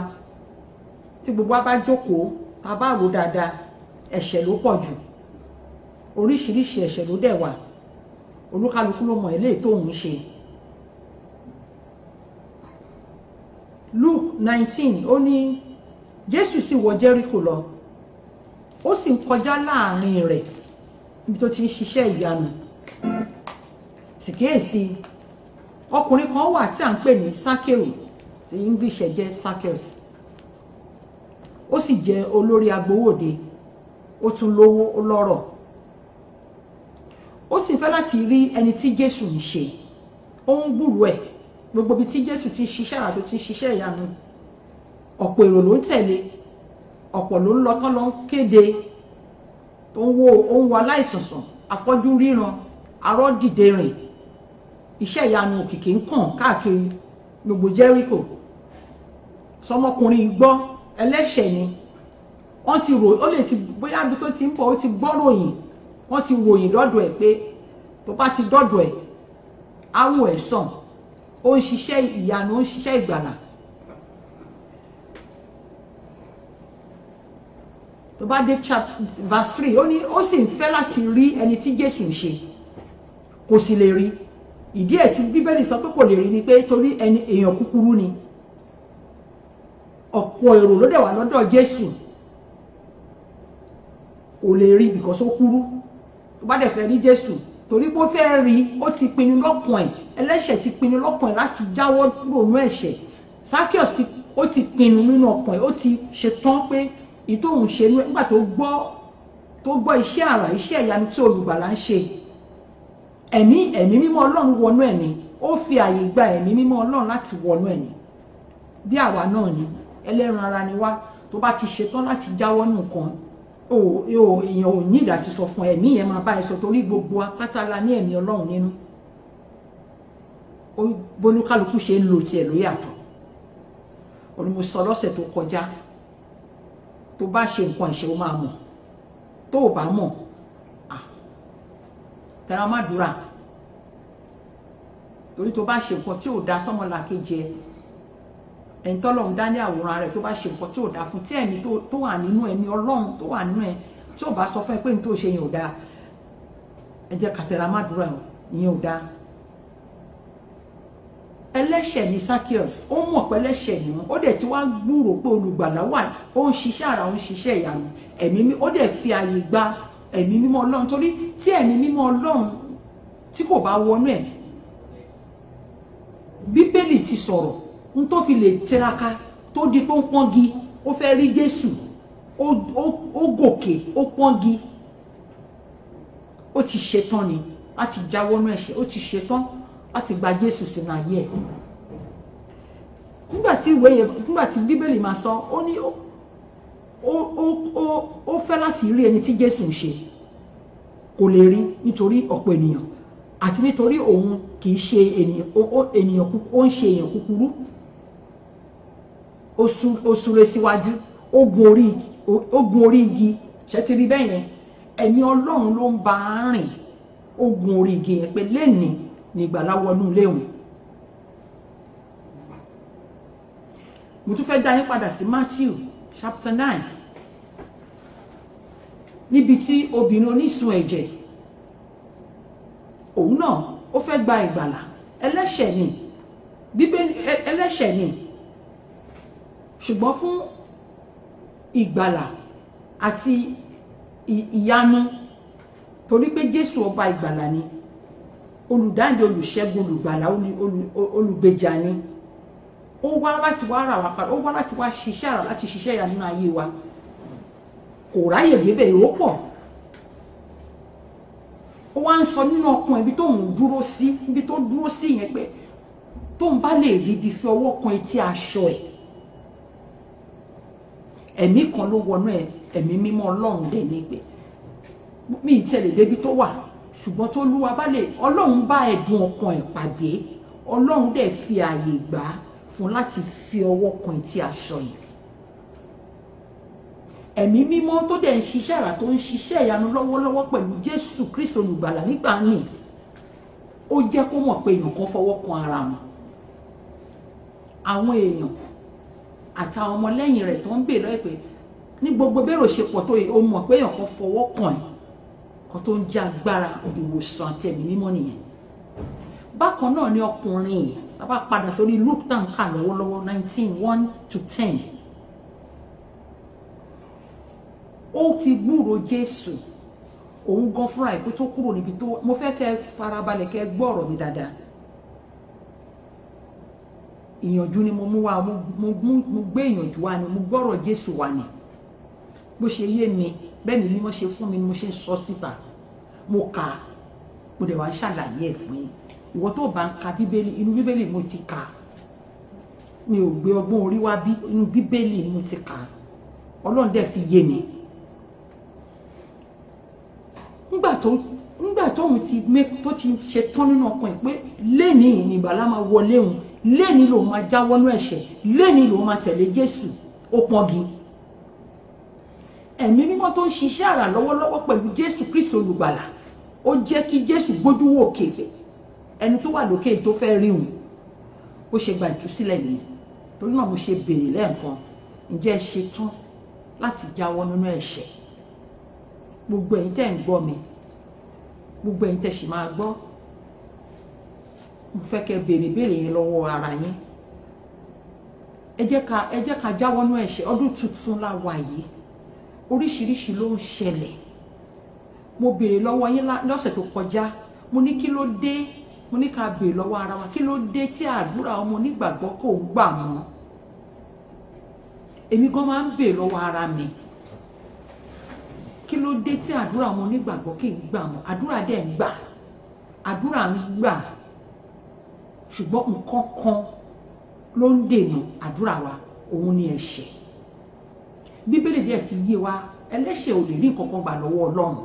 tí gbogbo wa bá jókòó a bá rò dáadáa, ẹ̀ṣẹ̀ ló pọ̀ jù, oríṣiríṣi ẹ̀ṣẹ̀ ló dẹ̀ wà, olúkálukú ló mọ eléyìí tó ń ṣe. Luke 19 ó ní Jésù sì wọ Jẹ́ríkò lọ, ó sì ń kọjá láàrin rẹ̀ níbi tó ti ń ṣiṣẹ́ ìyanu. sì kíyèsí ọkùnrin kan wà tí à ń pè ní Zacchaeus, tí English ẹ̀ jẹ́ Zacchaeus. ó sì jẹ́ olórí agbowóde, ó tún lówó, ó lọ́rọ̀. ó sì fẹ́ láti rí ẹni tí Jésù ń ṣe, ó ń gbúròó ẹ̀ gbogbo ibi tí Jésù ti ń ṣiṣẹ́ àrà tó ti ń ṣiṣẹ́ ìyanu. ọ̀pọ̀ èrò ló ń tẹ̀lé, ọ̀pọ̀ ló ń lọ tán lọ ń kéde, tó ń wo aláìsàn sàn, afọ́jú ríran, arọ́ dìde rìn, iṣẹ́ ìyanu òkìkí ń kàn káàkiri gbogbo Jẹ́ríkò. sọmọkùnrin gbọ́ ẹlẹ́ṣẹ̀ ni, wọ́n ti rò ó lè ti bóyá ibi tó ti ń bọ̀ ó ti gbọ́ ròyìn, wọ́n ti ròyìn lọ́dọ̀ ẹ̀ pé tó bá ti dọ́dọ̀ ẹ̀ áwọ̀ ẹ̀ sàn, ó ń ṣiṣẹ́ ìyanu, ó ń ṣiṣẹ́ ìgbàlà. tó bá dé verse 3 ó ní ó sì ń fẹ́ láti rí ẹni tí Jésù ń ṣe, kò sì lè rí. ìdí ẹ̀ tí bíbélì sọ pé kò lè rí ni pé torí èèyàn kúkúrú ni. ọ̀pọ̀ èrò ló dẹ̀ wà lọ́dọ̀ Jésù, kò lè rí because ó kúrú. tó bá dẹ̀ fẹ́ rí Jésù torí pé ó fẹ́ rí, ó ti pinnu lọ́kàn ẹ̀, ẹlẹ́ṣẹ̀ ti pinnu lọ́kàn ẹ̀ láti jáwọ́ kúrò nínú ẹ̀ṣẹ̀. Zacchaeus ó ti pinnu nínú ọkàn ẹ̀, ó ti ṣetán pé ìtòhùn ṣe nígbà tó gbọ́ iṣẹ́ àrà, iṣẹ́ ìyanu tí olùgbàlà ń ṣe. ẹ̀mí mímọ́ Ọlọ́run wọnú ẹ̀ ni, ó fi àyè gba ẹ̀mí mímọ́ Ọlọ́run láti wọnú ẹ̀ ni. bí àwa náà ni, ẹlẹ́ran ara ni wá, tó bá ti ṣetán láti jáwọ́ nù nǹkan, èèyàn ò ní ìdá ti sọ fún ẹ̀mí yẹn máa bá ẹ sọ, torí gbogbo apáta la ní ẹ̀mí Ọlọ́run nínú. bólúkálukú ṣe ń lo tiẹ̀ ló yàtọ̀. òní mo sọ lọ́sẹ̀ tó kọjá, tó bá ṣe nǹkan ìṣe ó máa mọ̀, tó ò bá mọ̀ tẹ̀ra má dúrà, torí tó bá ṣe nǹkan tí ò dá sọ́mọlàkejì ẹ, ẹni tọ́lọ́run dá ní àwòrán rẹ̀, tó bá ṣe nǹkan tí ò dá fún, tí ẹ̀mí tó wà nínú ẹ̀mí Ọlọ́run tó wà nínú ẹ tí ò bá sọ fún ẹ pé ní tó ṣe yẹn ò dá, ẹ jẹ́ ká tẹ̀ra má dúrà ìyẹn ò dá. ẹlẹ́ṣẹ̀ ni Zacchaeus, ó mọ̀ pé ẹlẹ́ṣẹ̀ ni wọ́n, ó dẹ̀ ti wá gbúrò pé olùgbàlà wà, ó ń ṣiṣẹ́ àrà, ó ń ṣiṣẹ́ ìyanu. ó dẹ̀ fi àyè gba ẹ̀mí mímọ́ Ọlọ́run, torí tí ẹ̀mí mímọ́ Ọlọ́run tí kò bá wọnú ẹ̀, bíbélì ti sọ̀rọ̀ n tó fi lè tiraka tó di pé ó pọ́ngi, ó fẹ́ rí Jésù, ó gòkè, ó pọ́ngi, ó ti ṣetán ni láti jáwọ́nú ẹ̀ṣẹ̀, ó ti ṣetán láti gba Jésù sínú ayé ẹ̀. nígbà tí bíbélì máa sọ, ó ní ó fẹ́ láti rí ẹni tí Jésù ń ṣe, kò lè rí nítorí ọ̀pọ̀ ènìyàn, àti nítorí òun kì í ṣe ènìyàn, ó ń ṣe èèyàn kúkúrú. ó súré síwájú, ó gun orí igi, ṣe ti rí bẹ́ẹ̀ yẹn, ẹ̀mí Ọlọ́run ló ń bá a rìn, ó gun orí igi yẹn pé lẹ́nìí ní ìgbàlà wọnú léhùn. mo tún fẹ́ dá yín padà sí Matthew chapter 9, níbi tí obìnrin onísun ẹ̀jẹ̀, òun náà ó fẹ́ gba ìgbàlà, ẹlẹ́ṣẹ̀ ni, bíbélì ẹlẹ́ṣẹ̀ ni, ṣùgbọ́n fún ìgbàlà àti ìyanu, torí pé Jésù ọba ìgbàlà ni, olùdáǹdè, olùṣẹ́gun, olùgbàlà, olùgbèjà ni. Ó wá láti wá rà wá padà, ó wá láti wá ṣiṣẹ́ àrà, láti ṣiṣẹ́ ìyanu nínú ayé wa. Kò ráyè gbébẹ̀, èrò pọ̀. Ó wá ń sọ nínú ọkàn ibi tó ń dúró sí, ibi tó dúró sí yẹn pé tó ń bá lè rí ibi fi ọwọ́ kan etí aṣọ ẹ̀. Ẹ̀mí kan ló wọnú ẹ̀, ẹ̀mí mímọ́ Ọlọ́run dẹ̀ ní pé mi ì tẹ̀lé débi tó wà, ṣùgbọ́n tó lúwa bá lè, Ọlọ́run bá ẹ̀dùn ọkàn ẹ̀ pàdé, Ọlọ́run dẹ̀ fi ààyè gbà á fún láti fi ọwọ́ kan etí aṣọ yẹn. Ẹ̀mí mímọ́ tó dẹ̀ ń ṣiṣẹ́ àrà, tó ń ṣiṣẹ́ ìyanu lọ́wọ́lọ́wọ́ pẹ̀lú Jésù Kristi olùgbàlà nígbà ní, ó jẹ́ kó mọ̀ pé èèyàn kan fọwọ́ kan ara wọn. Àwọn èèyàn àtàwọn ọmọlẹ́yìn rẹ̀ tó ń bè lọ́yẹ̀ pé ní gbogbo bẹ́rò ṣe pọ̀ tó yẹ, ó mọ̀ pé èèyàn kan fọwọ́ kan ẹ̀, kan tó ń jẹ́ agbára ìwòsàn àti ẹ̀mí mímọ́ nìyẹn. Bákan náà ni ọkùnrin yìí, tá bá padà sórí Luke tá ń kà lọ́wọ́lọ́wọ́ 19:1-10. Ó ti gbúrò Jésù, òun gan fúnra ẹ̀ pé tó kúrò níbi tó, mo fẹ́ kẹ́ farabalẹ̀ kẹ́ gbọ́ ọ̀rọ̀ mi dáadáa. Ìyànjú ni mo mú wá, mo gbé ìyànjú wá ni, mo gbọ́rọ̀ Jésù wá ni. Bó ṣe yé mi, bẹ́ẹ̀ ni mímọ́ ṣe fún mi ni mo ṣe ń sọ síta. Mo kà á, mo dẹ̀ wá ṣàlàyé ẹ̀ fún yín. Ìwọ tó bá ń ka Bíbélì, inú Bíbélì mo ti kà. Mi ò gbé ọgbọ́n orí wá bí, inú Bíbélì ni mo ti kà. Ọlọ́run dẹ̀ fi yé mi. Nígbà tóun ti ṣe tán nínú ọkàn ẹ̀ pé lénìí ni ìgbàlà máa wọlé òun, lénìí lòun máa jáwọ́nú ẹ̀ṣẹ̀, lénìí lòun máa tẹ̀lé Jésù, ó pọ́ngi. Ẹ̀mí mímọ́ tó ń ṣiṣẹ́ àrà lọ́wọ́lọ́wọ́ pẹ̀lú Jésù Kristi olùgbàlà, ó jẹ́ kí Jésù gbójú wò òkè pé ẹni tó wà lókè tó fẹ́ rí òun, ó ṣe gba ìtúsílẹ̀ nìyẹn. Torí náà mo ṣe béèrè lẹ́ẹ̀kan, ǹjẹ́ ẹ ṣe tán láti jáwọ́ nínú ẹ̀ṣẹ̀? Gbogbo ẹ̀yin tẹ́ ń gbọ́ mi, gbogbo ẹ̀yin tẹ́ sì máa gbọ́, mo fẹ́ kẹ́ béèrè béèrè yẹn lọ́wọ́ ara yín. Ẹ jẹ́ ká jáwọ́ nínú ẹ̀ṣẹ̀. Ọdún tuntun la wà yìí, oríṣiríṣi ló ń ṣẹlẹ̀. Mo béèrè lọ́wọ́ yín lọ́sẹ̀ tó kọjá, mo ní kí ló dé, mo ní ká béèrè lọ́wọ́ ara wa, kí ló dé tí àdúrà ọmọ onígbàgbọ́ kò gbà mọ́? Èmi gan máa ń béèrè lọ́wọ́ ara mi, kí ló dé tí àdúrà ọmọ onígbàgbọ́ kì í gbà mọ́? Àdúrà dẹ̀ ń gbà, àdúrà ń gbà, ṣùgbọ́n nǹkan kan ló ń dènà àdúrà wa, òun ni ẹ̀ṣẹ̀. Bíbélì dẹ̀ fi yé wa, ẹlẹ́ṣẹ̀ ò lè rí nǹkan kan gbà lọ́wọ́ Ọlọ́run.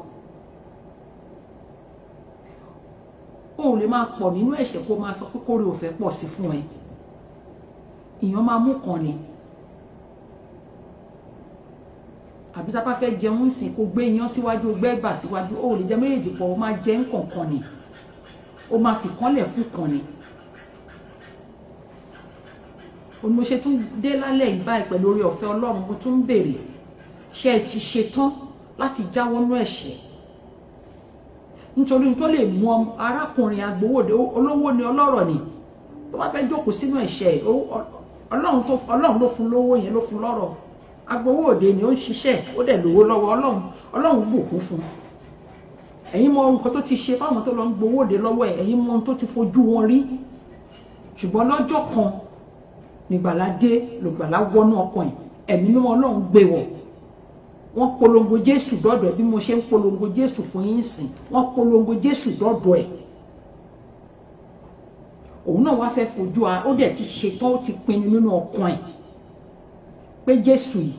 O lè máa pọ̀ nínú ẹ̀ṣẹ̀ kó máa sọ pé kórè ò fẹ́ pọ̀ sí fún ẹ. Ìyàn máa mú kan ni. Àbí tá bá fẹ́ jẹun sìn kó gbé iyán síwájú, ó gbé ẹ̀bà síwájú, ó lè jẹ méjèèjì pọ̀, ó máa jẹ nǹkan ni. Ó máa fi kánlẹ̀ fún kan ni. Mo ṣe tún dé lálẹ́ yìí báyìí pẹ̀lú oore ọ̀fẹ́ Ọlọ́run, mo tún ń béèrè, ṣé ẹ ti ṣe tán láti jáwọ́ nínú ẹ̀ṣẹ̀? Nítorí tó lè mú arákùnrin agbowóde, olówó ni, ọlọ́rọ̀ ni, tó bá fẹ́ jókòó sínú ẹ̀ṣẹ̀, Ọlọ́run ló fún lówó yẹn, ló fún lọ́rọ̀. Agbowóde ni ó ń ṣiṣẹ́, ó dẹ̀ lówó lọ́wọ́, Ọlọ́run bùkún fún. Ẹ̀yin mọ nǹkan tó ti ṣe fáwọn tó lọ ń gbowóde lọ́wọ́ ẹ̀, ẹ̀yin mọ ohun tó ti fojú wọn rí. Ṣùgbọ́n lọ́jọ́ kan nígbàlà dé, lògbàlà wọnú ọkàn ẹ̀, ẹ̀mí mímọ́ Ọlọ́run gbé wọ̀. Wọ́n polongo Jésù dọ́dọ̀ ẹ̀ bí mo ṣe ń polongo Jésù fún yín sìn, wọ́n polongo Jésù dọ́dọ̀ ẹ̀. Òun náà wá fẹ́ fojú a, ó dẹ̀ ti ṣetán, ó ti pinnu nínú ọkàn ẹ̀ pé Jésù yìí,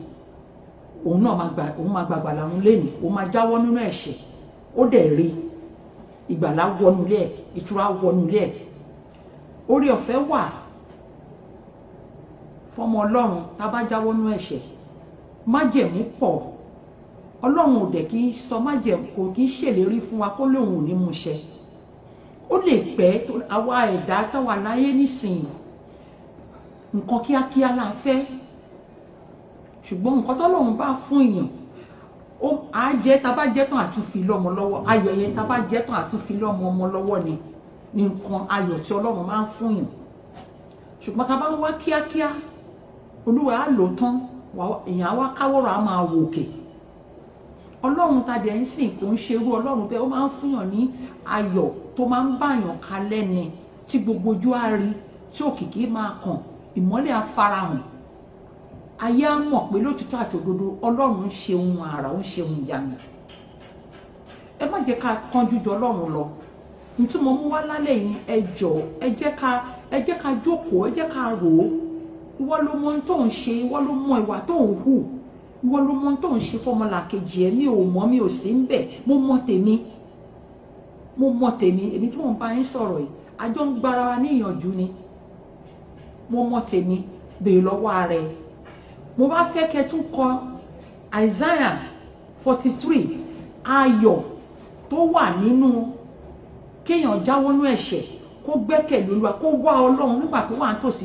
òun máa gbàgbà làwọn lẹ́nu, òun máa jáwọ́ nínú ẹ̀ṣẹ̀. Ó dẹ̀ rí ìgbàlà wọnú ilé ẹ̀, ìtura wọnú ilé ẹ̀. Oore ọ̀fẹ́ wà fọmọ Ọlọ́run tá bá jáwọ́ nínú ẹ̀ṣẹ̀. Májẹ̀mú pọ̀. Ọlọ́run ò dẹ̀ kì í sọ májẹ̀mú, kò kì í ṣèlérí fún wa kó lóun ò ní mú ṣẹ. Ó lè pẹ́, àwa ẹ̀dá tó wà láyé nísìnyí, nǹkan kíákíá la fẹ́. Ṣùgbọ́n nǹkan tọ́lọ́run bá fún èèyàn, á jẹ́, tá bá jẹ́ tán àtúnfi lọ́mọ lọ́wọ́, ayọ̀ yẹn tá bá jẹ́ tán àtúnfi lọ́mọ ọmọ lọ́wọ́ ni nǹkan ayọ̀ tí Ọlọ́run máa ń fún èèyàn. Ṣùgbọ́n tá bá ń wá kíákíá, Olúwa á lò tán èèyàn á wá káwọ́rọ̀ á máa wò òkè. Ọlọ́run tàbí ẹ̀ ń sìn kò ń ṣerú Ọlọ́run bẹ́ẹ̀, ó máa ń fúnyàn ní ayọ̀ tó máa ń báyàn kalẹ̀ ni, tí gbogbo ojú á rí, tí òkìkí máa kàn, ìmọ́lẹ̀ á farahàn, ayé á mọ̀ pé lótìtọ́ àti òdodo Ọlọ́run ń ṣe ohun àrà, ó ń ṣe ohun ìyanu. Ẹ má jẹ́ ká kánjú jọ Ọlọ́run lọ. Ní tí mo mú wá lálẹ́ yìí, ẹ jọ̀ọ́ ẹ jẹ́ ká jókòó, ẹ jẹ́ ká rò ó. Ìwọ ló mọ ohun tó ń ṣe, ìwọ ló mọ ìwà tó ń hù, ìwọ ló mọ ohun tó ń ṣe fọmọlàkejì ẹ. Mi ò mọ̀, mi ò sí ń bẹ̀, mo mọ tèmi, èmi tí mò ń bá yín sọ̀rọ̀ yìí, àjọ ń gbára wa níyànjú ni. Mo mọ tèmi, bèè lọ́wọ́ ara ẹ. Mo bá fẹ́ kẹ́ tún kọ Isaiah 43, ayọ̀ tó wà nínú kéèyàn jáwọ́ nú ẹ̀ṣẹ̀, kó gbẹ́kẹ̀lé Olúwa, kó wá Ọlọ́run nígbà tó wà nítòsí,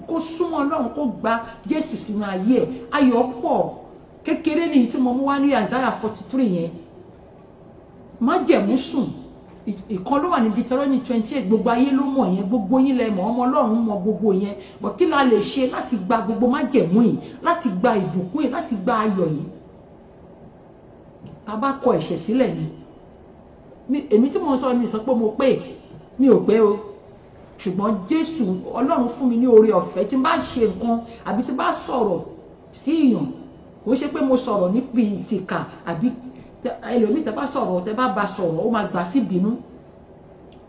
kó súnmọ́ Ọlọ́run, kó gba Jésù sínú ayé ẹ̀. Ayọ̀ pọ̀, kékeré ni tí mo mú wá ní Isaiah 43 yẹn. Májẹ̀mú sùn, ìkan ló wà ní Deuteronomy 28, gbogbo ayé ló mọ̀ yẹn, gbogbo yín lẹ mọ̀, ọmọ Ọlọ́run mọ̀ gbogbo yẹn. But kí la lè ṣe láti gba gbogbo májẹ̀mú yìí, láti gba ìbùkún yìí, láti gba ayọ̀ yìí? Tá bá kọ ẹ̀ṣẹ̀ sílẹ̀ ni. Èmi tí mo ń sọ mi sọ pé mo pé, mi ò pé o, ṣùgbọ́n Jésù Ọlọ́run fún mi ní oore ọ̀fẹ́ tí n bá ṣe nǹkan àbí tí n bá sọ̀rọ̀ sí èèyàn, kò ṣe pé mo sọ̀rọ̀ níbi ìtìkà àbí ẹlòmíì tẹ́ bá sọ̀rọ̀, tẹ́ bá bá sọ̀rọ̀ ó máa gbà sí ìbínú.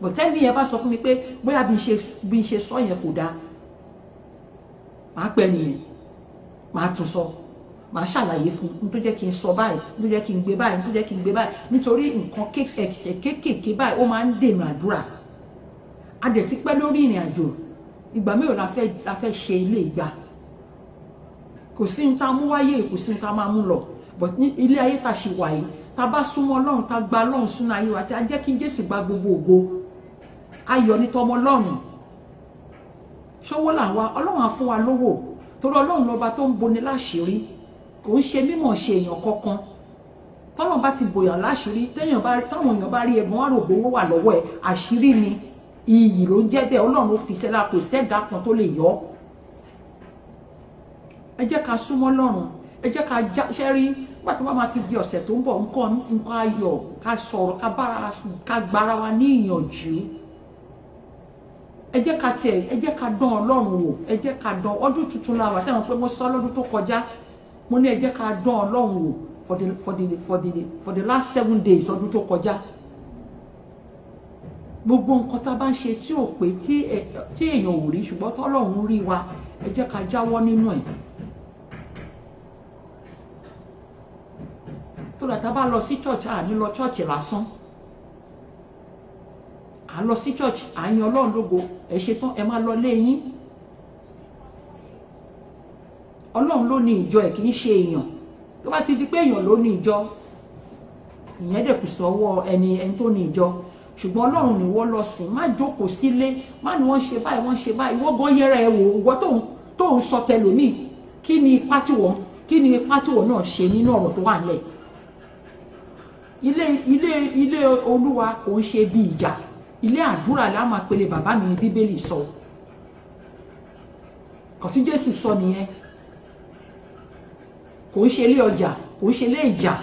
Bọ̀tẹ́ni yẹn bá sọ fún mi pé bóyá bí n ṣe sọ yẹn kò dáa, màá pẹ́ nìyẹn, màá tún sọ, màá ṣàlàyé fún un tó jẹ́ kí n sọ báyìí, tó jẹ́ kí n gbé báyìí, tó jẹ́ kí n gbé báyìí, nítorí nǹkan kéékèèké báyìí ó máa ń dènà àdúrà. A dẹ̀ ti pẹ́ lórí ìrìn àjò, ìgbà mélòó la fẹ́ ṣe ilé ìgbà? Kò sí ní ta mú wáyé, kò sí ní ta máa mú lọ. But ní ilé ayé ta ṣì wà yìí, ta bá súnmọ́ Ọlọ́run, ta gba Ọlọ́run sínú ayé wa, tí a jẹ́ kí Jésù gba gbogbo ògo, ayọ̀ ní tọmọ Ọlọ́run. Ṣówó là ń wá, Ọlọ́run á fún wa lówó, torí Ọlọ́run lọ́ba tó ń boni láṣìírí, kò ń ṣe mímọ̀ ṣe èèyàn kankan. Tọ́lọ́run bá ti bòyàn láṣìírí, táwọn èèyàn bá rí ẹ̀bùn wá rò gbowó wà lọ́wọ́ ẹ̀, àṣírí ni, iyì ló ń jẹ́ bẹ́ẹ̀. Ọlọ́run ló fi sẹ́lá, kò sẹ́dá kan tó lè yọ. Ẹ jẹ́ ká súnmọ́ Ọlọ́run, ẹ jẹ́ ká ṣẹ́rí, nígbà tó bá máa fi di ọ̀sẹ̀ tó ń bọ̀, nǹkan ayọ̀, ká sọ̀rọ̀, ká gbára wa ní ìyànjú. Ẹ jẹ́ ká dán Ọlọ́run wò, ẹ jẹ́ ká dán. Ọdún tuntun la wà, tẹ́wọ̀n pé mo sọ lọ́dún tó kọjá, mo ní ẹ jẹ́ ká dán Ọlọ́run wò for the last 7 days ọdún tó kọjá. Gbogbo nǹkan tá a bá ń ṣe tí ò pé, tí èèyàn ò rí, ṣùgbọ́n tọ́lọ́run rí wa, ẹ jẹ́ ká jáwọ́ nínú ẹ̀. Tó dà tá a bá lọ sí church, à ní lọ church lásán. À lọ sí church, à yan Ọlọ́run lógo, ẹ ṣe tán, ẹ máa lọ lé yín. Ọlọ́run ló ní ìjọ ẹ̀, kì í ṣe èèyàn. Tó bá ti di pé èèyàn ló ní ìjọ, ìyẹn dẹ̀ kù sọ́wọ́ ẹni tó ní ìjọ. Ṣùgbọ́n Ọlọ́run ni wọ́n lọ sìn, má jókòó sílé, má ní wọ́n ṣe báyìí, wọ́n ṣe báyìí. Ìwọ gan yẹra ẹ wò, ìwọ tó ń sọ tẹlòmíì, kí ni ipá tí wọ́n náà ṣe nínú ọ̀rọ̀ tó wà nílẹ̀. Ilé Olúwa kò ń ṣe bí ìjà, ilé àdúrà la máa pele bàbá mi ní Bíbélì sọ. Kò tí Jésù sọ nìyẹn. Kò ń ṣe ilé ọjà, kò ń ṣe ilé ìjà.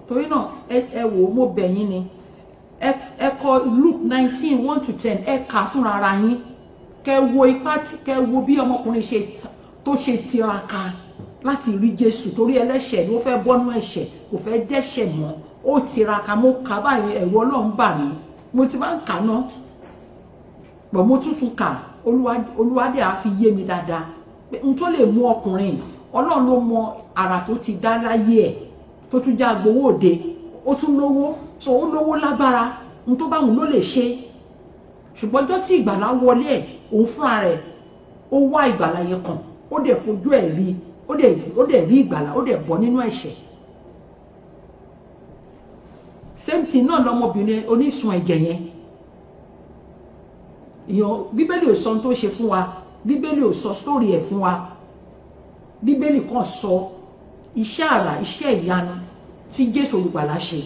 Torí náà ẹ wò, mo bẹ̀ yín ni, ẹ kọ Luke 19:1-10, ẹ kà fúnra ara yín, kẹ wo bí ọmọkùnrin tó ṣe tiraka láti rí Jésù, torí ẹlẹ́ṣẹ̀ ni ó fẹ́ bọ́nú ẹ̀ṣẹ̀, kò fẹ́ dẹ́ṣẹ̀ mọ́. Ó tiraka, mo kà báyìí, ẹ̀rù Ọlọ́run bà mí. Mo ti máa ń kà náà, bọ̀ mo tún kà, Olúwa dẹ̀ á fi yé mi dáadáa pé n tó lè mú ọkùnrin, Ọlọ́run ló mọ àrà tó ti dá láyé ẹ̀, tó tún já gbowó òde, ó tún lówó, so ó lówó lágbára, n tó bá wù ló lè ṣe. Ṣùgbọ́n ọjọ́ tí ìgbàlà wọlé ẹ̀, òun fúnra rẹ̀ ó wá ìgbàlà yẹn kàn, ó dẹ̀ fojú ẹ̀ rí, ó dẹ̀ rí ìgbàlà, ó dẹ̀ bọ́ nínú ẹ̀ṣẹ̀. Same thing náà lọmọbìnrin onísun ẹ̀jẹ̀ yẹn. Bíbélì ò sọ ohun tó ṣe fún wa, Bíbélì ò sọ story ẹ̀ fún wa. Bíbélì kan sọ iṣẹ́ àrà, iṣẹ́ ìyanu tí Jésù olùgbàlà ṣe.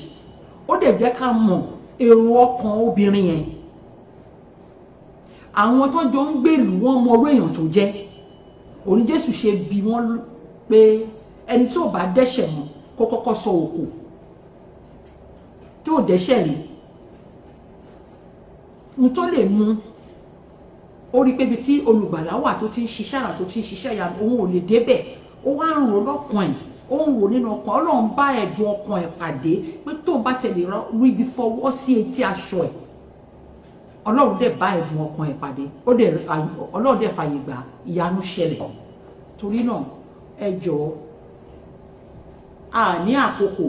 Ó dẹ̀ jẹ́ ká mọ̀ èrò ọkàn obìnrin yẹn. Àwọn tó jọ ń gbèlú, wọ́n mọ orú èèyàn tó jẹ́. òní Jésù ṣe bi wọ́n pé ẹni tí ò bá dẹ́ṣẹ̀ mọ́ kó kọ́kọ́ sọ òkò tí ò dẹ́ṣẹ̀ rí n tó lè mú ó rí pé ibi tí olùgbàlà wà tó ti ń ṣiṣẹ́ àrà tó ti ń ṣiṣẹ́ ìyanu òun ò lè débẹ̀ ó wá ń rò lọ́kàn ẹ̀ ó ń rò nínú ọkàn Ọlọ́run bá ẹ̀dùn ọkàn ẹ̀ pàdé pé tóun bá tẹ̀lé rí ibi fọwọ́ sí etí aṣọ ẹ̀ Ọlọ́run dẹ̀ bá ẹ̀dùn ọkàn ẹ̀ pàdé Ọlọ́run dẹ̀ fàyè gbà ìyanu ṣẹlẹ̀ torí náà ẹ jọ̀ọ́ a ní àkókò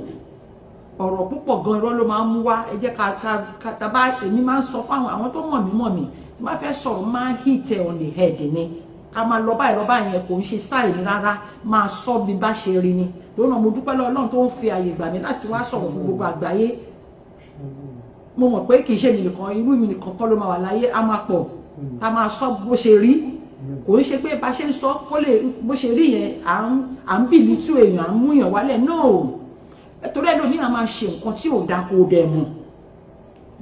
ọ̀rọ̀ púpọ̀ gan irọ́ ló máa ń mú wá ẹ jẹ́ ká tàbá èmi máa ń sọ fáwọn àwọn tó mọ̀ mí tí wọ́n fẹ́ sọ̀rọ̀ máa ń hit on the head ni ká máa lọ báyìí yẹn kò ń ṣe style mi rárá máa sọ bí bá ṣe rí ni lórí náà mo dúpẹ́ lọ́wọ́ Ọlọ́run tó ń fi àyè gbà mí láti wá sọ̀rọ̀ fún gbogbo àgbáyé mo mọ̀ pé kì í ṣe mi nìkan irú mi nìkan kọ́ ló máa wà láyé á máa pọ̀ ká máa sọ bó ṣe rí kò ń ṣe pé bá ṣe ń sọ kó lè bó ṣe rí yẹn à ń bìlì tú èèyàn à ń mú èèyàn wálẹ̀ náà torí ẹlòmíì á máa ṣe nǹkan tí ò dáa kó dẹ̀ mọ̀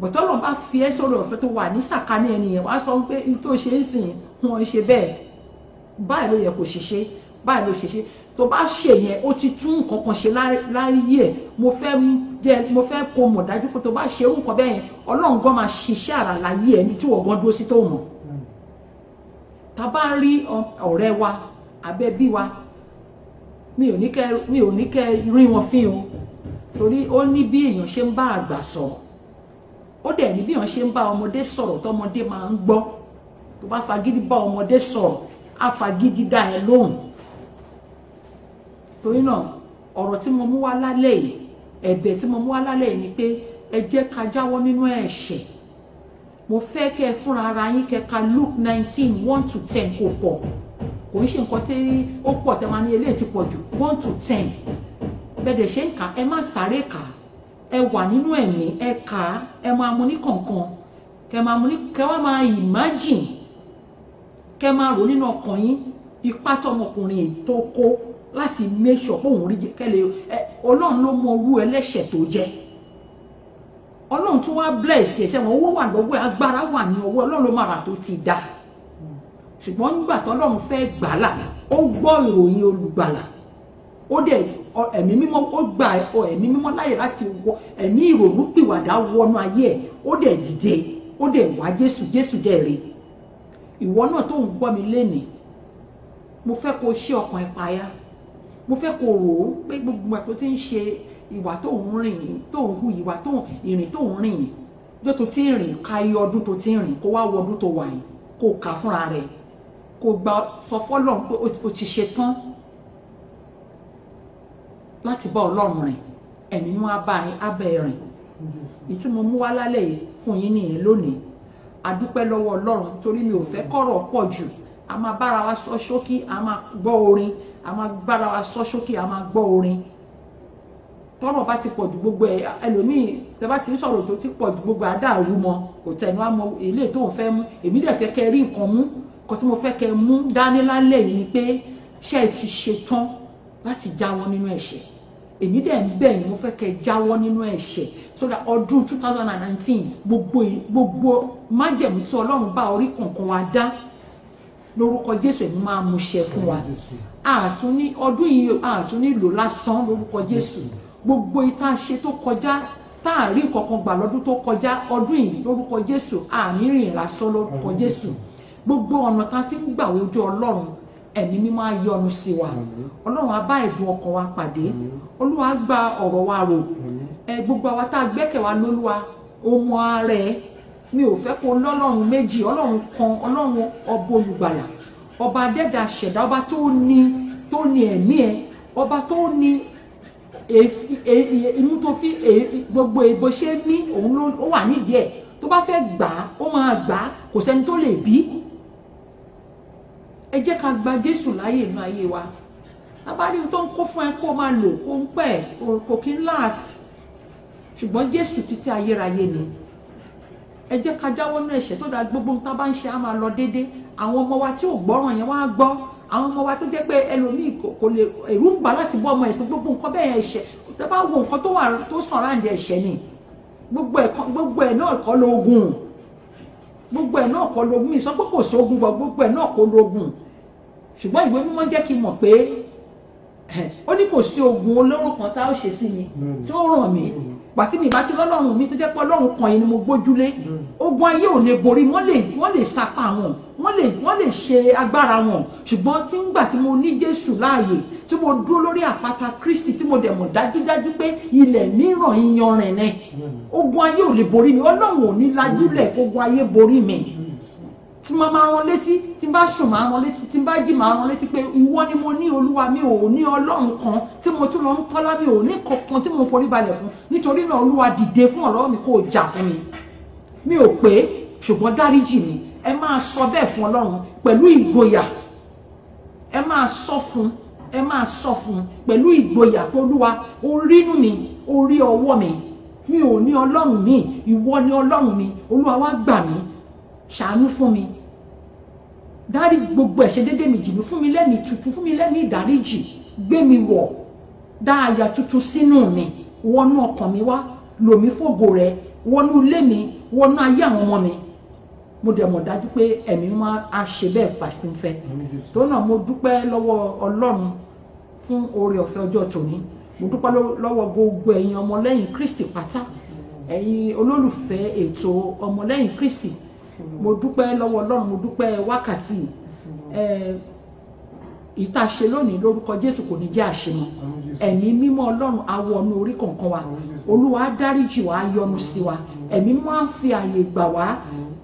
bọ̀tọ́ lọ́n bá fi ẹ́ sọ̀rọ̀ ọ̀fẹ́ tó wà ní sàkání ẹni yẹn wá sọ pé tó ṣe ń sìn wọn ṣe bẹ́ẹ̀ báyìí ló yẹ kó ṣiṣẹ́ báyìí ló ṣiṣẹ́ tó bá ṣe yẹn ó ti tún nǹkan kan ṣe láyé ẹ̀ mo fẹ́ kó mọ̀ dájú pé tó bá ṣe irú nǹkan bẹ́ẹ̀ yẹn Ọlọ́run gan máa ṣiṣẹ́ àrà láyé ẹ̀ ní tí wọ́n gan dúró sí tó mọ̀ tá bá rí ọ̀rẹ́ wa abẹ́bí wa mi ò ní kẹ́ rí wọn fín o torí ó ní bí èèyàn ṣe ń bá àgbà sọ̀rọ̀ ó dẹ̀ ní bí èèyàn ṣe ń bá ọmọdé sọ̀rọ̀ tọmọdé máa ń gbọ́ tó bá fagídí bá ọmọdé sọ̀rọ̀ á fagídí dá ẹ lóhùn torí náà ọ̀rọ̀ tí mo mú wá lálẹ́ yìí ẹ̀bẹ̀ tí mo mú wá lálẹ́ yìí ni pé ẹ jẹ́ ká jáwọ́ nínú ẹ̀ṣẹ̀ mo fẹ́ kẹ́ ẹ fúnra ara yín kẹ́ ka Luke 19 1 to 10 kò pọ̀ kò ń ṣe nǹkan tí ó pọ̀ tẹ́ máa ní eléyìí ti pọ̀ jù 1 to 10 bẹ́ẹ̀ ṣe ń kà ẹ má sáré kà ẹ wà nínú ẹ̀mí ẹ kà ẹ máa mú ní kọ̀ọ̀kan kẹ́ wá máa imagine kẹ́ máa rò nínú ọkàn yín ipá tọmọkùnrin tó kó láti make sure pé òun rí kẹ́lẹ́ Ọlọ́run ló mọ orú ẹlẹ́ṣẹ̀ tó jẹ́ Ọlọ́run tún wá bless ẹ̀ṣẹ̀ wọn owó wà lọ́wọ́ agbára wà ní ọwọ́ Ọlọ́run ló máa rà tó ti dá ṣùgbọ́n nígbà tọ́lọ́run fẹ́ gbàlà ó gbọ́ ìròyìn olùgbàlà ó dẹ̀ ẹ̀mí mímọ́ ó gba ẹ̀mí mímọ́ láyè láti wọ ẹ̀mí ìrònú pìwàdà wọnú ayé ẹ̀ ó dẹ̀ dìde ó dẹ̀ wá Jésù dẹ̀ rí ìwọ náà tó ń gbọ́ mi lénìí mo fẹ́ kó ṣí ọkàn ẹ̀ payá mo fẹ́ kó rò ó pé gbogbo ẹ̀ tó ti ń ṣe ìwà tó ń rìn tó ń hu ìwà tó ń ìrìn tó ń rìn yóò tó ti ń rìn ka iye ọdún tó ti ń rìn kó wá wọ ọdún tó wà yìí kó kà fúnra rẹ̀ kó gba sọ fọ́lọ́run pé o ti ṣe tán láti bá Ọlọ́run rìn ẹ̀mí mú abẹ́ rìn èyí tí mo mú wá lálẹ́ yìí fún yín nìyẹn lónìí adúpẹ́ lọ́wọ́ Ọlọ́run torí mi ò fẹ́ kọ́rọ̀ pọ̀ jù a máa bára wa sọ ṣókí a máa gbọ́ orin a máa bára wa sọ ṣókí a máa gbọ́ orin tọ́rọ̀ bá ti pọ̀ jù gbogbo ẹ̀ ẹlòmíì tẹ́ bá ti ń sọ̀rọ̀ tó ti pọ̀ jù gbogbo àdáàrú mọ́ kò tẹnu àmọ́ ilé tó ń fẹ́ mú èmi dẹ̀ fẹ́ kẹ́ rí nǹkan mú nǹkan tí mo fẹ́ kẹ́ mú dání lálẹ́ yìí ni pé ṣé ẹ ti ṣe tán láti jáwọ́ nínú ẹ̀ṣẹ̀ èmi dẹ̀ ń bẹ̀ yín mo fẹ́ kẹ́ jáwọ́ nínú ẹ̀ṣẹ̀ so that ọdún 2019 gbogbo májẹ̀mú tí Ọlọ́run bá orí kọ̀ọ̀kan wa dá lórúkọ Jésù èmi máa mú ṣẹ fún wa àtúní ọdún yìí àtúní lò lásán lórúkọ Jésù gbogbo ìta ṣe tó kọjá táàrí nǹkankan gbà lọ́dún tó kọjá ọdún yìí lórúkọ Jésù àní rìn lásán lórúkọ Jésù gbogbo ọ̀nà tá fi ń gbà wojú Ọlọ́run ẹ̀mí mímọ́ á yọ́nú sí wa Ọlọ́run á bá ẹ̀dùn ọkàn wa pàdé Olúwa á gba ọ̀rọ̀ wa rò gbogbo àwa tá a gbẹ́kẹ̀ wa lólúwa ohun ara ẹ̀ mi ò fẹ́ kó lọ́lọ́run méjì Ọlọ́run kan Ọlọ́run ọba olùgbàlà ọba adẹ́dà ṣẹ̀dá ọba tó ní ẹ̀mí ẹ̀ ọba tó ní inú tó fi gbogbo èbó ṣe ní òun ló wà nídìí ẹ̀ tó bá fẹ́ gbà á ó máa gbà á kò sẹ́ni tó lè bí ẹ jẹ́ ká gba Jésù láyè inú ayé wa abárí tó ń kó fún ẹ kó máa lò kó ń pẹ́ kò kí ń last ṣùgbọ́n Jésù títí ayérayé ni ẹ jẹ́ ká jáwọ́ nínú ẹ̀ṣẹ̀ tó dáa gbogbo nǹkan bá ń ṣe á máa lọ déédéé àwọn ọmọ wa tí ò gbọ́ràn yẹn wá gbọ́ àwọn ọmọ wa tó jẹ́ pé ẹlòmíì kò lè èrú ń gbà láti bọ́ ọmọ ẹ̀sìn gbogbo nǹkan bẹ́ẹ̀ ẹ̀ṣẹ̀ tẹ́ bá wo nǹkan tó sàn ráǹdì ẹ̀ṣẹ̀ ni gbogbo ẹ̀ náà kọ́ lóògùn gbogbo ẹ̀ náà kọ́ lóògùn mi sọ pé kò sóògùn gbogbo ẹ̀ náà kọ́ lóògùn ṣùgbọ́n ìwé mímọ́ jẹ́ kí n mọ̀ pé ó ní kò sí ogun olóró kan tá ó ṣe sí mi tó ràn mí pàtí mi bá ti lọ́lọ́run mi tó jẹ́ pé ọlọ́run kan yìí ni mo gbójúlé ogun ayé ò lè borí wọ́n lè sapá wọn wọ́n lè ṣe agbára wọn ṣùgbọ́n tí ń gbà tí mo ní Jésù láàyè tí mo dúró lórí àpáta Kristi tí mo dẹ̀ mọ̀ dájúdájú pé ilẹ̀ mìíràn iyanrìn ni ogun ayé ò lè borí mi ọlọ́run ò ní lajúlẹ̀ ogun ayé borí mi tí mo máa rán létí tí n bá sùn máa rán létí tí n bá jí máa rán létí pé ìwọ ni mo ní Olúwa mi ò ní ọlọ́run kan tí mo tún lọ ń tọ́lá mi ò ní kankan tí mo forí balẹ̀ fún nítorí náà Olúwa dìde fún ọ̀rọ̀ mi kó jà fún mi ò pé ṣùgbọ́n dáríjì mi ẹ máa sọ bẹ́ẹ̀ fún Ọlọ́run pẹ̀lú ìgboyà ẹ máa sọ fún pẹ̀lú ìgboyà pé Olúwa ó rínú mi ó rí ọwọ́ mi ò ní ọlọ́run mi ìwọ ni ọlọ́run mi Olúwa wá gbà mí ṣàánú fún mi dárí gbogbo ẹ̀ṣẹ̀ dédé mi jì mí fún mi lẹ́mìí tuntun fún mi lẹ́mìí ìdáríjì gbé mi wọ̀ dá àyà tuntun sínú mi wọnú ọkàn mi wá lò mí fògo rẹ wọnú ilé mi wọnú ayé àwọn ọmọ mi mo dẹ̀ mọ̀ dájú pé ẹ̀mí máa á ṣe bẹ́ẹ̀ pàṣẹ ń fẹ́ tó náà mo dúpẹ́ lọ́wọ́ Ọlọ́run fún oore ọ̀fẹ́ ọjọ́ tòní mo dúpẹ́ lọ́wọ́ gbogbo ẹ̀yin ọmọlẹ́yìn Kristi pátá ẹ̀yin olólùfẹ́ ètò ọmọlẹ́yìn Kristi mo dúpẹ́ lọ́wọ́ Ọlọ́run mo dúpẹ́ wákàtí ìtàṣe lónìí lórúkọ Jésù kò ní jẹ́ àṣemọ ẹ̀mí mímọ́ Ọlọ́run á wọnú orí kọ̀ọ̀kan wa Olúwa á dáríjì wá á yọ́nú sí wa ẹ̀mí mímọ́ á fi àyè gbà wá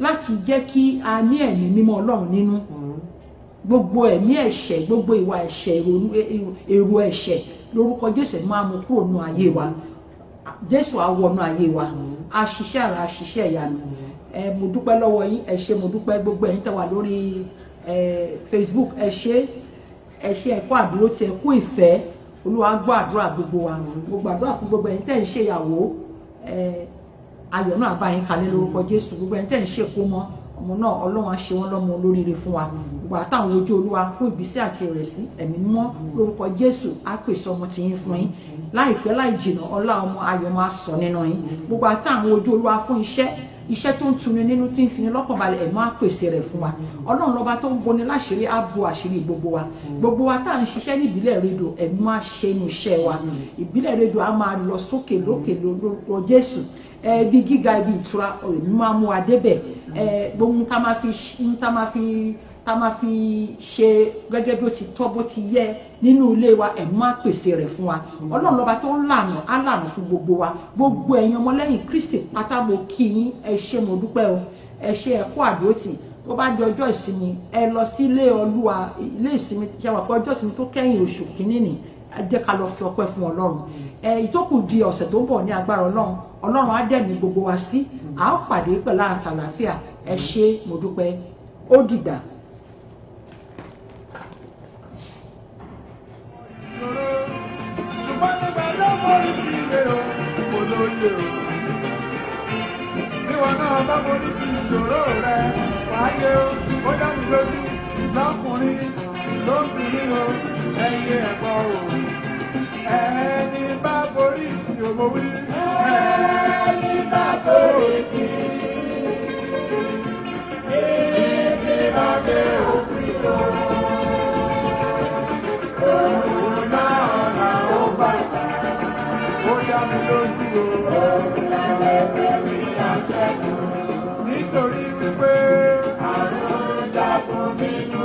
láti jẹ́ kí a ní ẹ̀mí mímọ́ Ọlọ́run nínú gbogbo ẹ̀mí ẹ̀ṣẹ̀ gbogbo ìwà ẹ̀ṣẹ̀ èrò ẹ̀ṣẹ̀ lórúkọ Jésù máa mú kúrò nínú ayé wa Jésù á wọnú ayé wa á ṣiṣẹ́ àrà á ṣiṣẹ́ ìyanu mo dúpẹ́ lọ́wọ́ yín ẹ ṣé mo dúpẹ́ gbogbo ẹ̀yin tẹ́ wà lórí Facebook ẹ ṣé ẹ̀kọ́ àdúró tí ẹ kú ìfẹ́ Olúwa gbọ́ àdúrà gbogbo wa mo gbàdúrà fún gbogbo ẹ̀yin tẹ́ ń ṣe ìyàwó ayọ̀ náà bá yín kalẹ̀ lórúkọ Jésù gbogbo ẹ̀yin tẹ́ ń ṣe kó mọ́ ọmọ náà Ọlọ́run á ṣe wọ́n lọ́mọ olóríire fún wa gbogbo àtàwọn ojú Olúwa fún ìbísí àti ìrẹ̀sí ẹ̀mí mímọ́ lórúkọ Jésù á pèsè ọmọ tiyín fún yín láìpẹ́ láì jìnnà ọlá ọmọ ayọ̀ máa sọ nínú yín gbogbo àtàwọn ojú Olúwa fún iṣẹ́ tó ń tuni nínú tí ń fini lọ́kàn balẹ̀ ẹ̀ máa pèsè rẹ̀ fún wa Ọlọ́run lọ́ba tó ń boni láṣìírí á bo àṣírí gbogbo wa tá à ń ṣiṣẹ́ ní ìbílẹ̀ rédíò ẹ̀ máa ṣe inú iṣẹ́ wa ìbílẹ̀ rédíò á máa lọ sókè lókè lórúkọ Jésù ibi gíga ibi ìtura èmi máa mú wa débẹ̀ gbogbo tá máa fi ṣe gẹ́gẹ́ bí ó ti tọ́ bó ti yẹ nínú ilé wa ẹ̀ máa pèsè rẹ̀ fún wa Ọlọ́run lọ́ba tó ń lànà á lànà fún gbogbo wa gbogbo ẹ̀yin ọmọlẹ́yìn Kristi pátá mo kí yín ẹ ṣé mo dúpẹ́ o ẹ ṣé ẹ kú àdúrótì tó bá di ọjọ́ ìsinmi ẹ lọ sí ilé Olúwa ilé ìsinmi ṣe wà pé ọjọ́ ìsinmi tó kẹ́yìn oṣù kìíní ni ẹ jẹ́ ká lọ fi ọpẹ́ fún Ọlọ́run ìtókù di ọ̀sẹ̀ tó ń bọ̀ ní agbára Ọlọ́run á dẹ̀mí gbogbo wa sí a ó pàdé pẹ̀lú àtàlàfíà ẹ ṣé mo dúpẹ́ ó dìgbà. ṣùgbọ́n nígbà tó borí kí ilé o kò lóye o níwọ̀n náà bá borí kí ìṣòro rẹ wáyé o ó dá mi lójú lọ́kùnrin lóbìnrin o ẹyẹ ẹ̀kọ́ o ẹni bá borí kí o mo wí. ẹni bá borí kí ìdí bá dé òfin lọ. Nítorí wípé àrùn dàpọ̀ nínú